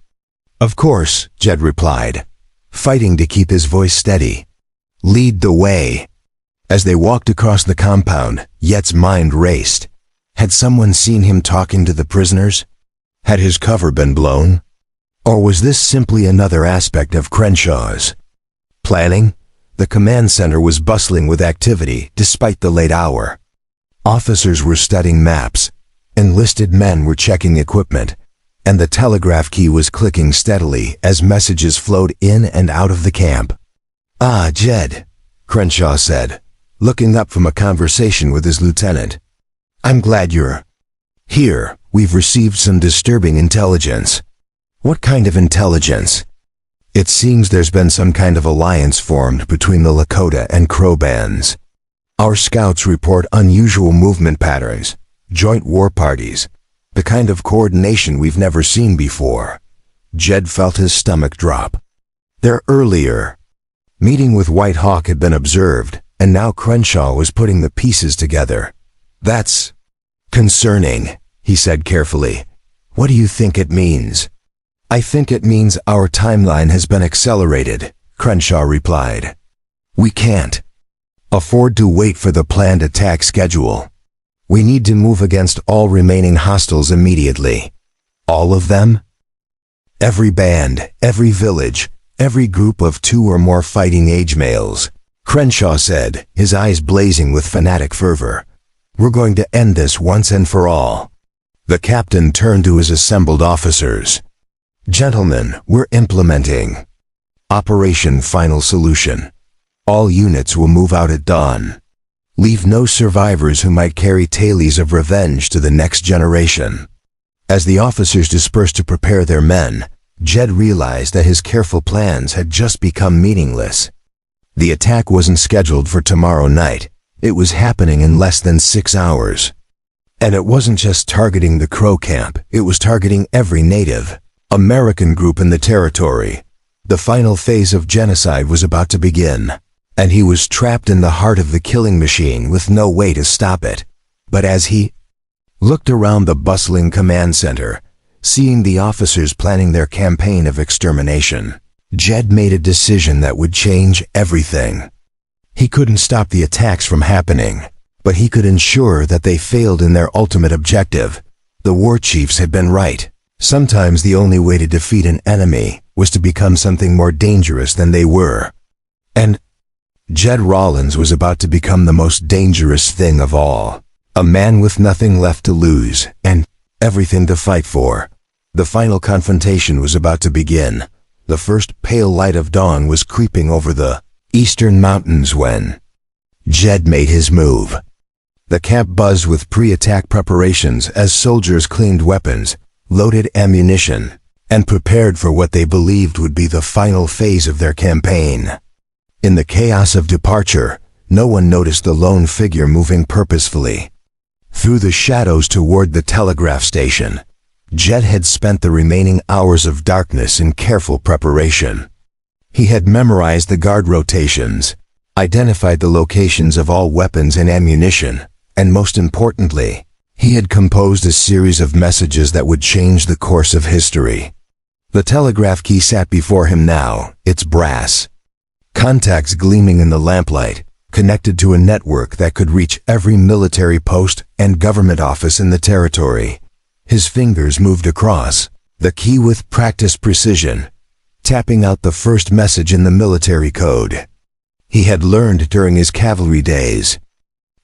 "Of course," Jed replied, fighting to keep his voice steady. "Lead the way." As they walked across the compound, Yet's mind raced. Had someone seen him talking to the prisoners? Had his cover been blown? Or was this simply another aspect of Crenshaw's planning? The command center was bustling with activity despite the late hour. Officers were studying maps, enlisted men were checking equipment, and the telegraph key was clicking steadily as messages flowed in and out of the camp. "Ah, Jed," Crenshaw said, looking up from a conversation with his lieutenant. "I'm glad you're here. We've received some disturbing intelligence." "What kind of intelligence?" "It seems there's been some kind of alliance formed between the Lakota and Crow bands. Our scouts report unusual movement patterns, joint war parties, the kind of coordination we've never seen before." Jed felt his stomach drop. Their earlier meeting with White Hawk had been observed, and now Crenshaw was putting the pieces together. "That's concerning," he said carefully. "What do you think it means?" "I think it means our timeline has been accelerated," Crenshaw replied. "We can't afford to wait for the planned attack schedule. We need to move against all remaining hostiles immediately." "All of them?" "Every band, every village, every group of 2 or more fighting age males," Crenshaw said, his eyes blazing with fanatic fervor. "We're going to end this once and for all." The captain turned to his assembled officers. "Gentlemen, we're implementing Operation Final Solution. All units will move out at dawn. Leave no survivors who might carry tales of revenge to the next generation." As the officers dispersed to prepare their men, Jed realized that his careful plans had just become meaningless. The attack wasn't scheduled for tomorrow night. It was happening in less than 6 hours. And it wasn't just targeting the Crow camp, it was targeting every Native American group in the territory. The final phase of genocide was about to begin, and he was trapped in the heart of the killing machine with no way to stop it. But as he looked around the bustling command center, seeing the officers planning their campaign of extermination, Jed made a decision that would change everything. He couldn't stop the attacks from happening, but he could ensure that they failed in their ultimate objective. The war chiefs had been right. Sometimes the only way to defeat an enemy was to become something more dangerous than they were. And Jed Rollins was about to become the most dangerous thing of all. A man with nothing left to lose, and everything to fight for. The final confrontation was about to begin. The first pale light of dawn was creeping over the eastern mountains when Jed made his move. The camp buzzed with pre-attack preparations as soldiers cleaned weapons, loaded ammunition, and prepared for what they believed would be the final phase of their campaign. In the chaos of departure, no one noticed the lone figure moving purposefully through the shadows toward the telegraph station. Jed had spent the remaining hours of darkness in careful preparation. He had memorized the guard rotations, identified the locations of all weapons and ammunition, and most importantly, he had composed a series of messages that would change the course of history. The telegraph key sat before him now, its brass contacts gleaming in the lamplight, connected to a network that could reach every military post and government office in the territory. His fingers moved across the key with practiced precision, tapping out the first message in the military code he had learned during his cavalry days.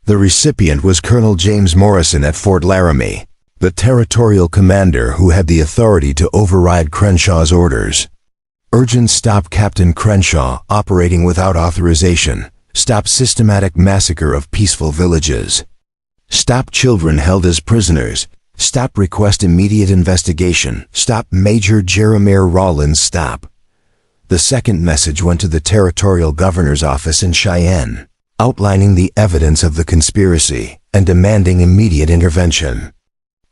The recipient was Colonel James Morrison at Fort Laramie, the territorial commander who had the authority to override Crenshaw's orders. Urgent: stop Captain Crenshaw operating without authorization. Stop systematic massacre of peaceful villages. Stop children held as prisoners. Stop request immediate investigation. Stop Major Jeremiah Rollins. Stop. The second message went to the territorial governor's office in Cheyenne, outlining the evidence of the conspiracy and demanding immediate intervention.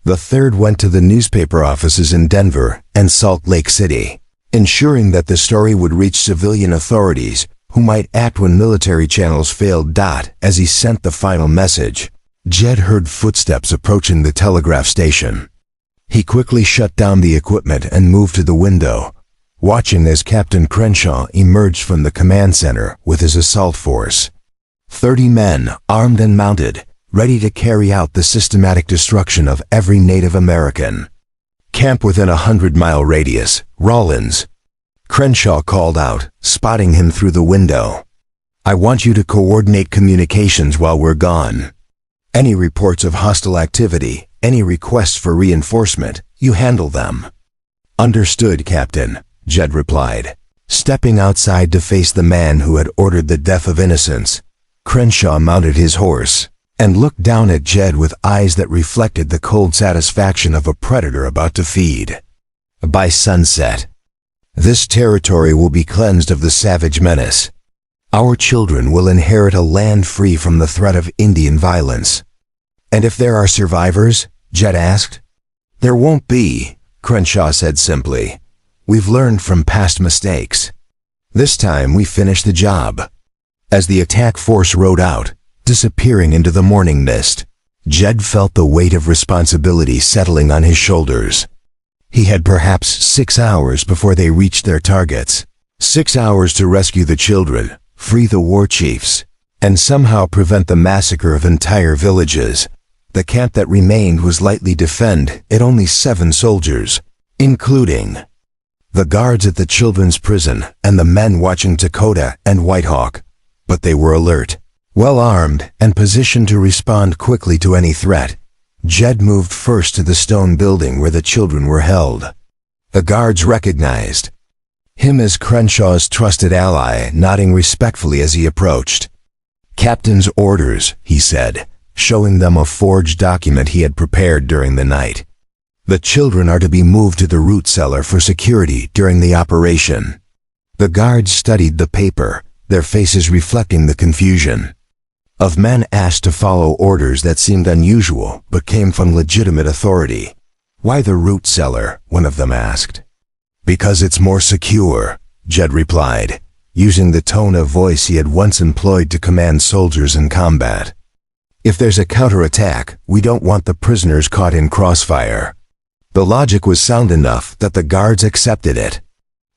The third went to the newspaper offices in Denver and Salt Lake City, ensuring that the story would reach civilian authorities who might act when military channels failed. As he sent the final message, Jed heard footsteps approaching the telegraph station. He quickly shut down the equipment and moved to the window, watching as Captain Crenshaw emerged from the command center with his assault force. 30 men, armed and mounted, ready to carry out the systematic destruction of every Native American. "Camp within a 100-mile radius, Rawlins," Crenshaw called out, spotting him through the window. "I want you to coordinate communications while we're gone. Any reports of hostile activity, any requests for reinforcement, you handle them." "Understood, Captain," Jed replied. Stepping outside to face the man who had ordered the death of innocents, Crenshaw mounted his horse and looked down at Jed with eyes that reflected the cold satisfaction of a predator about to feed. "By sunset, this territory will be cleansed of the savage menace. Our children will inherit a land free from the threat of Indian violence." "And if there are survivors?" Jed asked. "There won't be," Crenshaw said simply. "We've learned from past mistakes. This time we finish the job." As the attack force rode out, disappearing into the morning mist, Jed felt the weight of responsibility settling on his shoulders. He had perhaps 6 hours before they reached their targets. 6 hours to rescue the children, free the war chiefs, and somehow prevent the massacre of entire villages. The camp that remained was lightly defended at only 7 soldiers, including the guards at the children's prison and the men watching Dakota and Whitehawk. But they were alert, well-armed, and positioned to respond quickly to any threat. Jed moved first to the stone building where the children were held. The guards recognized him as Crenshaw's trusted ally, nodding respectfully as he approached. "Captain's orders," he said, showing them a forged document he had prepared during the night. "The children are to be moved to the root cellar for security during the operation." The guards studied the paper, their faces reflecting the confusion of men asked to follow orders that seemed unusual but came from legitimate authority. "Why the root cellar?" one of them asked. "Because it's more secure," Jed replied, using the tone of voice he had once employed to command soldiers in combat. "If there's a counterattack, we don't want the prisoners caught in crossfire." The logic was sound enough that the guards accepted it.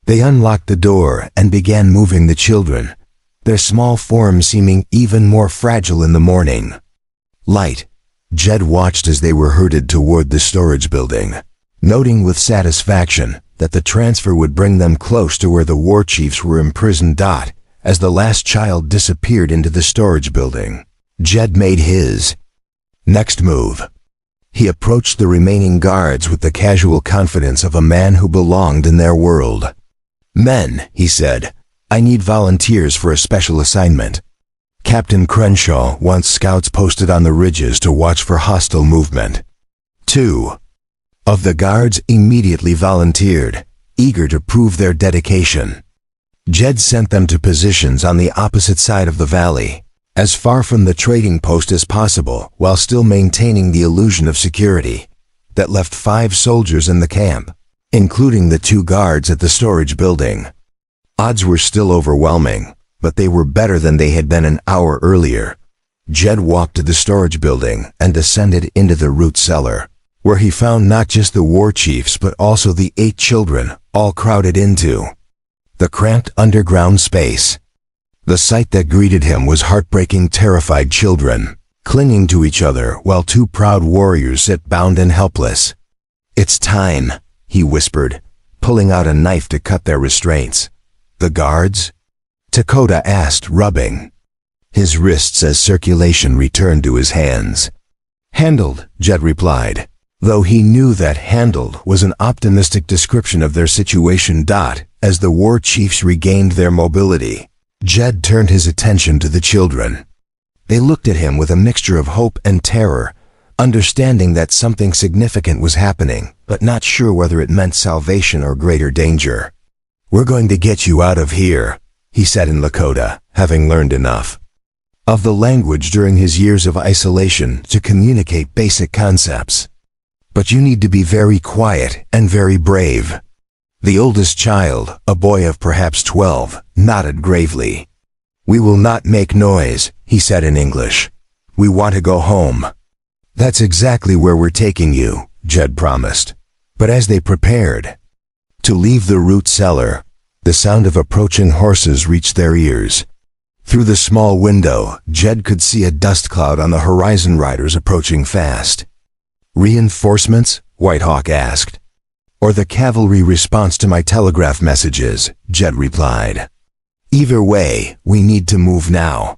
They unlocked the door and began moving the children, their small forms seeming even more fragile in the morning light. Jed watched as they were herded toward the storage building, noting with satisfaction that the transfer would bring them close to where the war chiefs were imprisoned. As the last child disappeared into the storage building, Jed made his next move. He approached the remaining guards with the casual confidence of a man who belonged in their world. "Men," he said, "I need volunteers for a special assignment. Captain Crenshaw wants scouts posted on the ridges to watch for hostile movement." 2 of the guards immediately volunteered, eager to prove their dedication. Jed sent them to positions on the opposite side of the valley, as far from the trading post as possible while still maintaining the illusion of security. That left 5 soldiers in the camp, including the 2 guards at the storage building. Odds were still overwhelming, but they were better than they had been an hour earlier. Jed walked to the storage building and descended into the root cellar, where he found not just the war chiefs but also the 8 children, all crowded into the cramped underground space. The sight that greeted him was heartbreaking. Terrified children, clinging to each other while 2 proud warriors sat bound and helpless. "It's time," he whispered, pulling out a knife to cut their restraints. "The guards?" Dakota asked, rubbing his wrists as circulation returned to his hands. "Handled," Jed replied, though he knew that handled was an optimistic description of their situation. As the war chiefs regained their mobility, Jed turned his attention to the children. They looked at him with a mixture of hope and terror, understanding that something significant was happening, but not sure whether it meant salvation or greater danger. "We're going to get you out of here," he said in Lakota, having learned enough of the language during his years of isolation to communicate basic concepts. But you need to be very quiet and very brave." The oldest child, a boy of perhaps 12, nodded gravely. "We will not make noise," he said in English. "We want to go home." "That's exactly where we're taking you," Jed promised. But as they prepared to leave the root cellar, the sound of approaching horses reached their ears. Through the small window, Jed could see a dust cloud on the horizon, riders approaching fast. "Reinforcements?" Whitehawk asked. "Or the cavalry response to my telegraph messages," Jed replied. "Either way, we need to move now."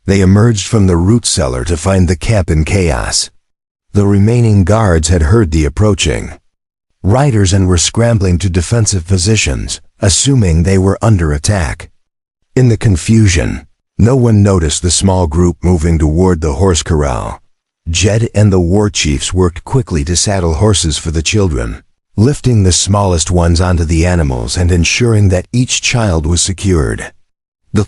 They emerged from the root cellar to find the camp in chaos. The remaining guards had heard the approaching riders and were scrambling to defensive positions, assuming they were under attack. In the confusion, no one noticed the small group moving toward the horse corral. Jed and the war chiefs worked quickly to saddle horses for the children, lifting the smallest ones onto the animals and ensuring that each child was secured. The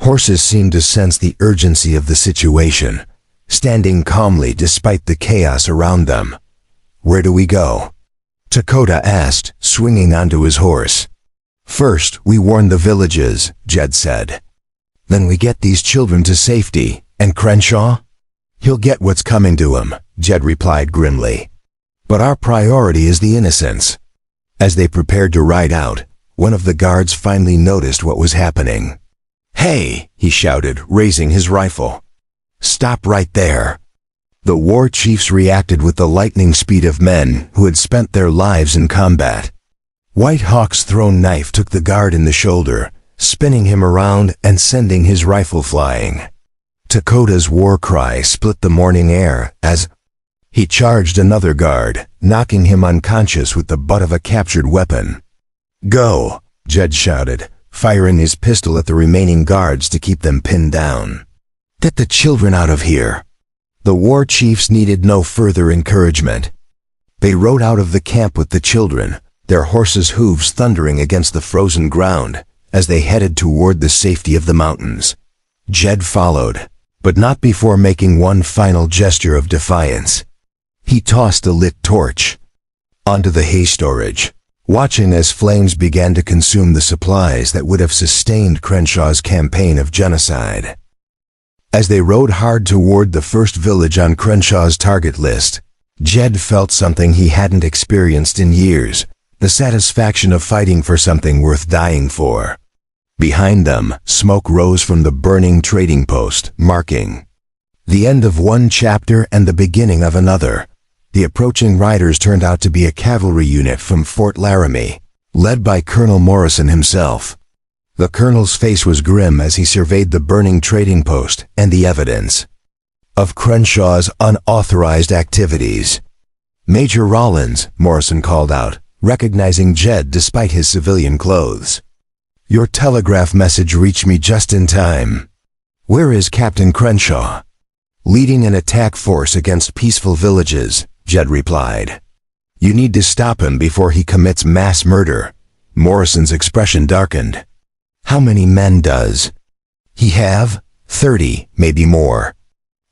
horses seemed to sense the urgency of the situation, standing calmly despite the chaos around them. "Where do we go?" Dakota asked, swinging onto his horse. "First, we warn the villages," Jed said. "Then we get these children to safety, and Crenshaw? He'll get what's coming to him," Jed replied grimly. "But our priority is the innocents." As they prepared to ride out, one of the guards finally noticed what was happening. "Hey!" he shouted, raising his rifle. "Stop right there." The war chiefs reacted with the lightning speed of men who had spent their lives in combat. Whitehawk's thrown knife took the guard in the shoulder, spinning him around and sending his rifle flying. Dakota's war cry split the morning air as he charged another guard, knocking him unconscious with the butt of a captured weapon. "Go!" Jed shouted, firing his pistol at the remaining guards to keep them pinned down. "Get the children out of here." The war chiefs needed no further encouragement. They rode out of the camp with the children, their horses' hooves thundering against the frozen ground as they headed toward the safety of the mountains. Jed followed, but not before making one final gesture of defiance. He tossed a lit torch onto the hay storage, watching as flames began to consume the supplies that would have sustained Crenshaw's campaign of genocide. As they rode hard toward the first village on Crenshaw's target list, Jed felt something he hadn't experienced in years, the satisfaction of fighting for something worth dying for. Behind them, smoke rose from the burning trading post, marking the end of one chapter and the beginning of another. The approaching riders turned out to be a cavalry unit from Fort Laramie, led by Colonel Morrison himself. The colonel's face was grim as he surveyed the burning trading post and the evidence of Crenshaw's unauthorized activities. "Major Rollins," Morrison called out, recognizing Jed despite his civilian clothes. "Your telegraph message reached me just in time. Where is Captain Crenshaw?" "Leading an attack force against peaceful villages," Jed replied. "You need to stop him before he commits mass murder." Morrison's expression darkened. "How many men does he have?" 30, maybe more.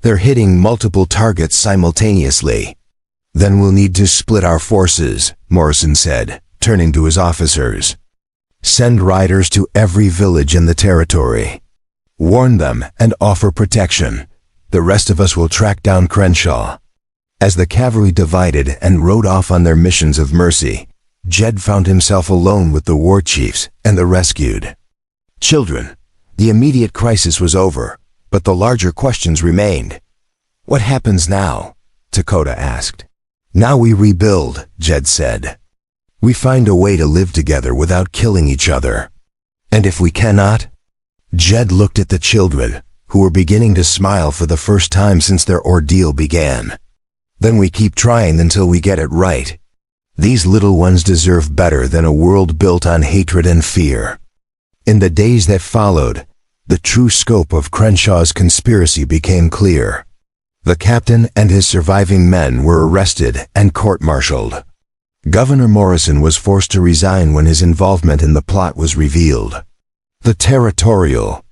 "They're hitting multiple targets simultaneously." "Then we'll need to split our forces," Morrison said, turning to his officers. "Send riders to every village in the territory. Warn them and offer protection. The rest of us will track down Crenshaw." As the cavalry divided and rode off on their missions of mercy, Jed found himself alone with the war chiefs and the rescued children. The immediate crisis was over, but the larger questions remained. "What happens now?" Dakota asked. "Now we rebuild," Jed said. "We find a way to live together without killing each other. And if we cannot?" Jed looked at the children, who were beginning to smile for the first time since their ordeal began. "Then we keep trying until we get it right. These little ones deserve better than a world built on hatred and fear." In the days that followed, the true scope of Crenshaw's conspiracy became clear. The captain and his surviving men were arrested and court-martialed. Governor Morrison was forced to resign when his involvement in the plot was revealed. The territorial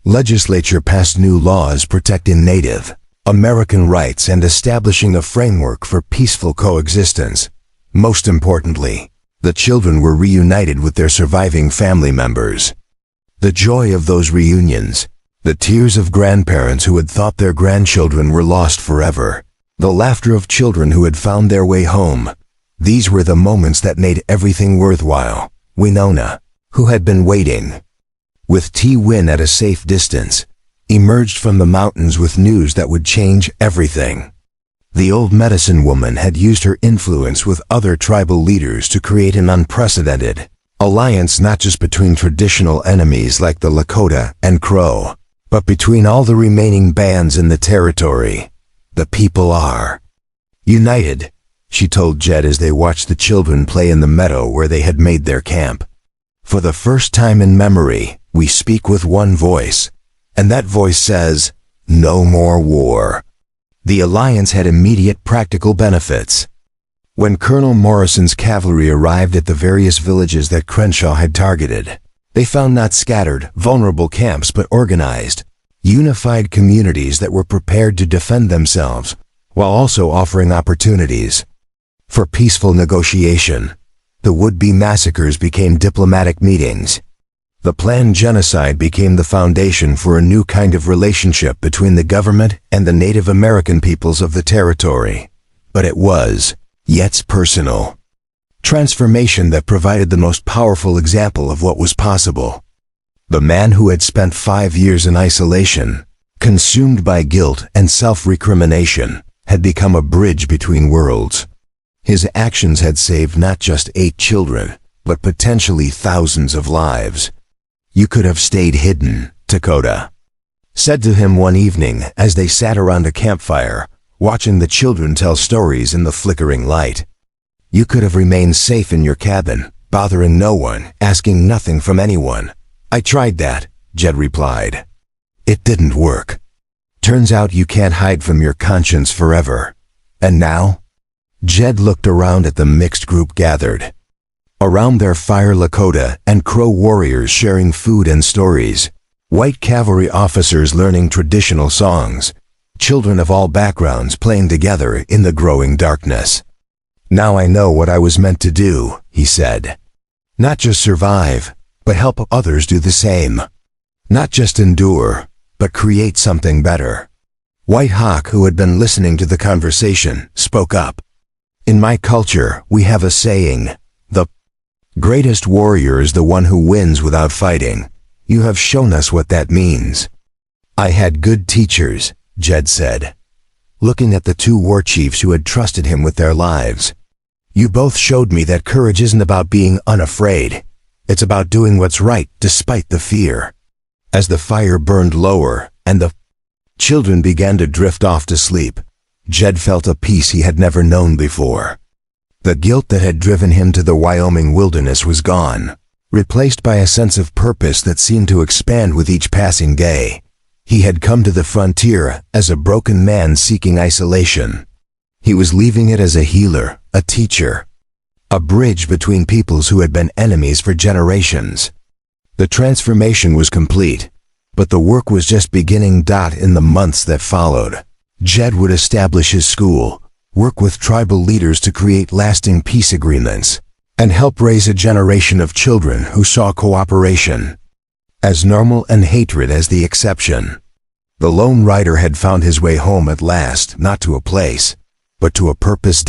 legislature passed new laws protecting Native American rights and establishing a framework for peaceful coexistence. Most importantly, the children were reunited with their surviving family members. The joy of those reunions, the tears of grandparents who had thought their grandchildren were lost forever, the laughter of children who had found their way home, these were the moments that made everything worthwhile. Winona, who had been waiting, with T-Win at a safe distance, emerged from the mountains with news that would change everything. The old medicine woman had used her influence with other tribal leaders to create an unprecedented alliance, not just between traditional enemies like the Lakota and Crow, but between all the remaining bands in the territory. The people are united, she told Jed as they watched the children play in the meadow where they had made their camp. For the first time in memory, we speak with one voice, and that voice says, no more war. The alliance had immediate practical benefits. When Colonel Morrison's cavalry arrived at the various villages that Crenshaw had targeted, they found not scattered, vulnerable camps but organized, unified communities that were prepared to defend themselves, while also offering opportunities for peaceful negotiation. The would-be massacres became diplomatic meetings. The planned genocide became the foundation for a new kind of relationship between the government and the Native American peoples of the territory. But it was, yet personal, transformation that provided the most powerful example of what was possible. The man who had spent 5 years in isolation, consumed by guilt and self-recrimination, had become a bridge between worlds. His actions had saved not just 8 children, but potentially thousands of lives. You could have stayed hidden, Dakota said to him one evening as they sat around a campfire, watching the children tell stories in the flickering light. You could have remained safe in your cabin, bothering no one, asking nothing from anyone. I tried that, Jed replied. It didn't work. Turns out you can't hide from your conscience forever. And now? Jed looked around at the mixed group gathered. Around their fire, Lakota and Crow warriors sharing food and stories, white cavalry officers learning traditional songs, children of all backgrounds playing together in the growing darkness. Now I know what I was meant to do, he said. Not just survive, but help others do the same. Not just endure, but create something better. White Hawk, who had been listening to the conversation, spoke up. In my culture, we have a saying, the greatest warrior is the one who wins without fighting. You have shown us what that means. I had good teachers, Jed said, looking at the 2 war chiefs who had trusted him with their lives. You both showed me that courage isn't about being unafraid. It's about doing what's right despite the fear. As the fire burned lower and the children began to drift off to sleep, Jed felt a peace he had never known before. The guilt that had driven him to the Wyoming wilderness was gone, replaced by a sense of purpose that seemed to expand with each passing day. He had come to the frontier as a broken man seeking isolation. He was leaving it as a healer, a teacher, a bridge between peoples who had been enemies for generations. The transformation was complete, but the work was just beginning. In the months that followed, Jed would establish his school, work with tribal leaders to create lasting peace agreements, and help raise a generation of children who saw cooperation as normal and hatred as the exception. The lone rider had found his way home at last, not to a place, but to a purpose.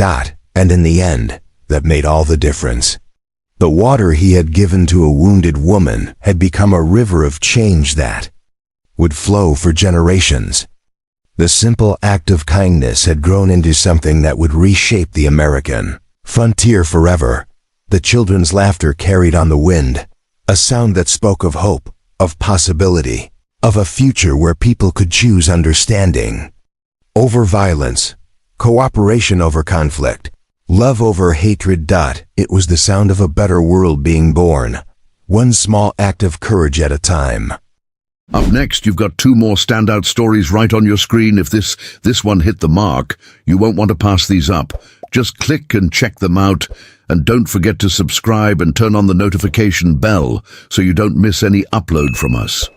And in the end, that made all the difference. The water he had given to a wounded woman had become a river of change that would flow for generations. The simple act of kindness had grown into something that would reshape the American frontier forever. The children's laughter carried on the wind, a sound that spoke of hope, of possibility, of a future where people could choose understanding over violence, cooperation over conflict, love over hatred. It was the sound of a better world being born, one small act of courage at a time. Up next, you've got 2 more standout stories right on your screen. If this one hit the mark, you won't want to pass these up. Just click and check them out. And don't forget to subscribe and turn on the notification bell so you don't miss any upload from us.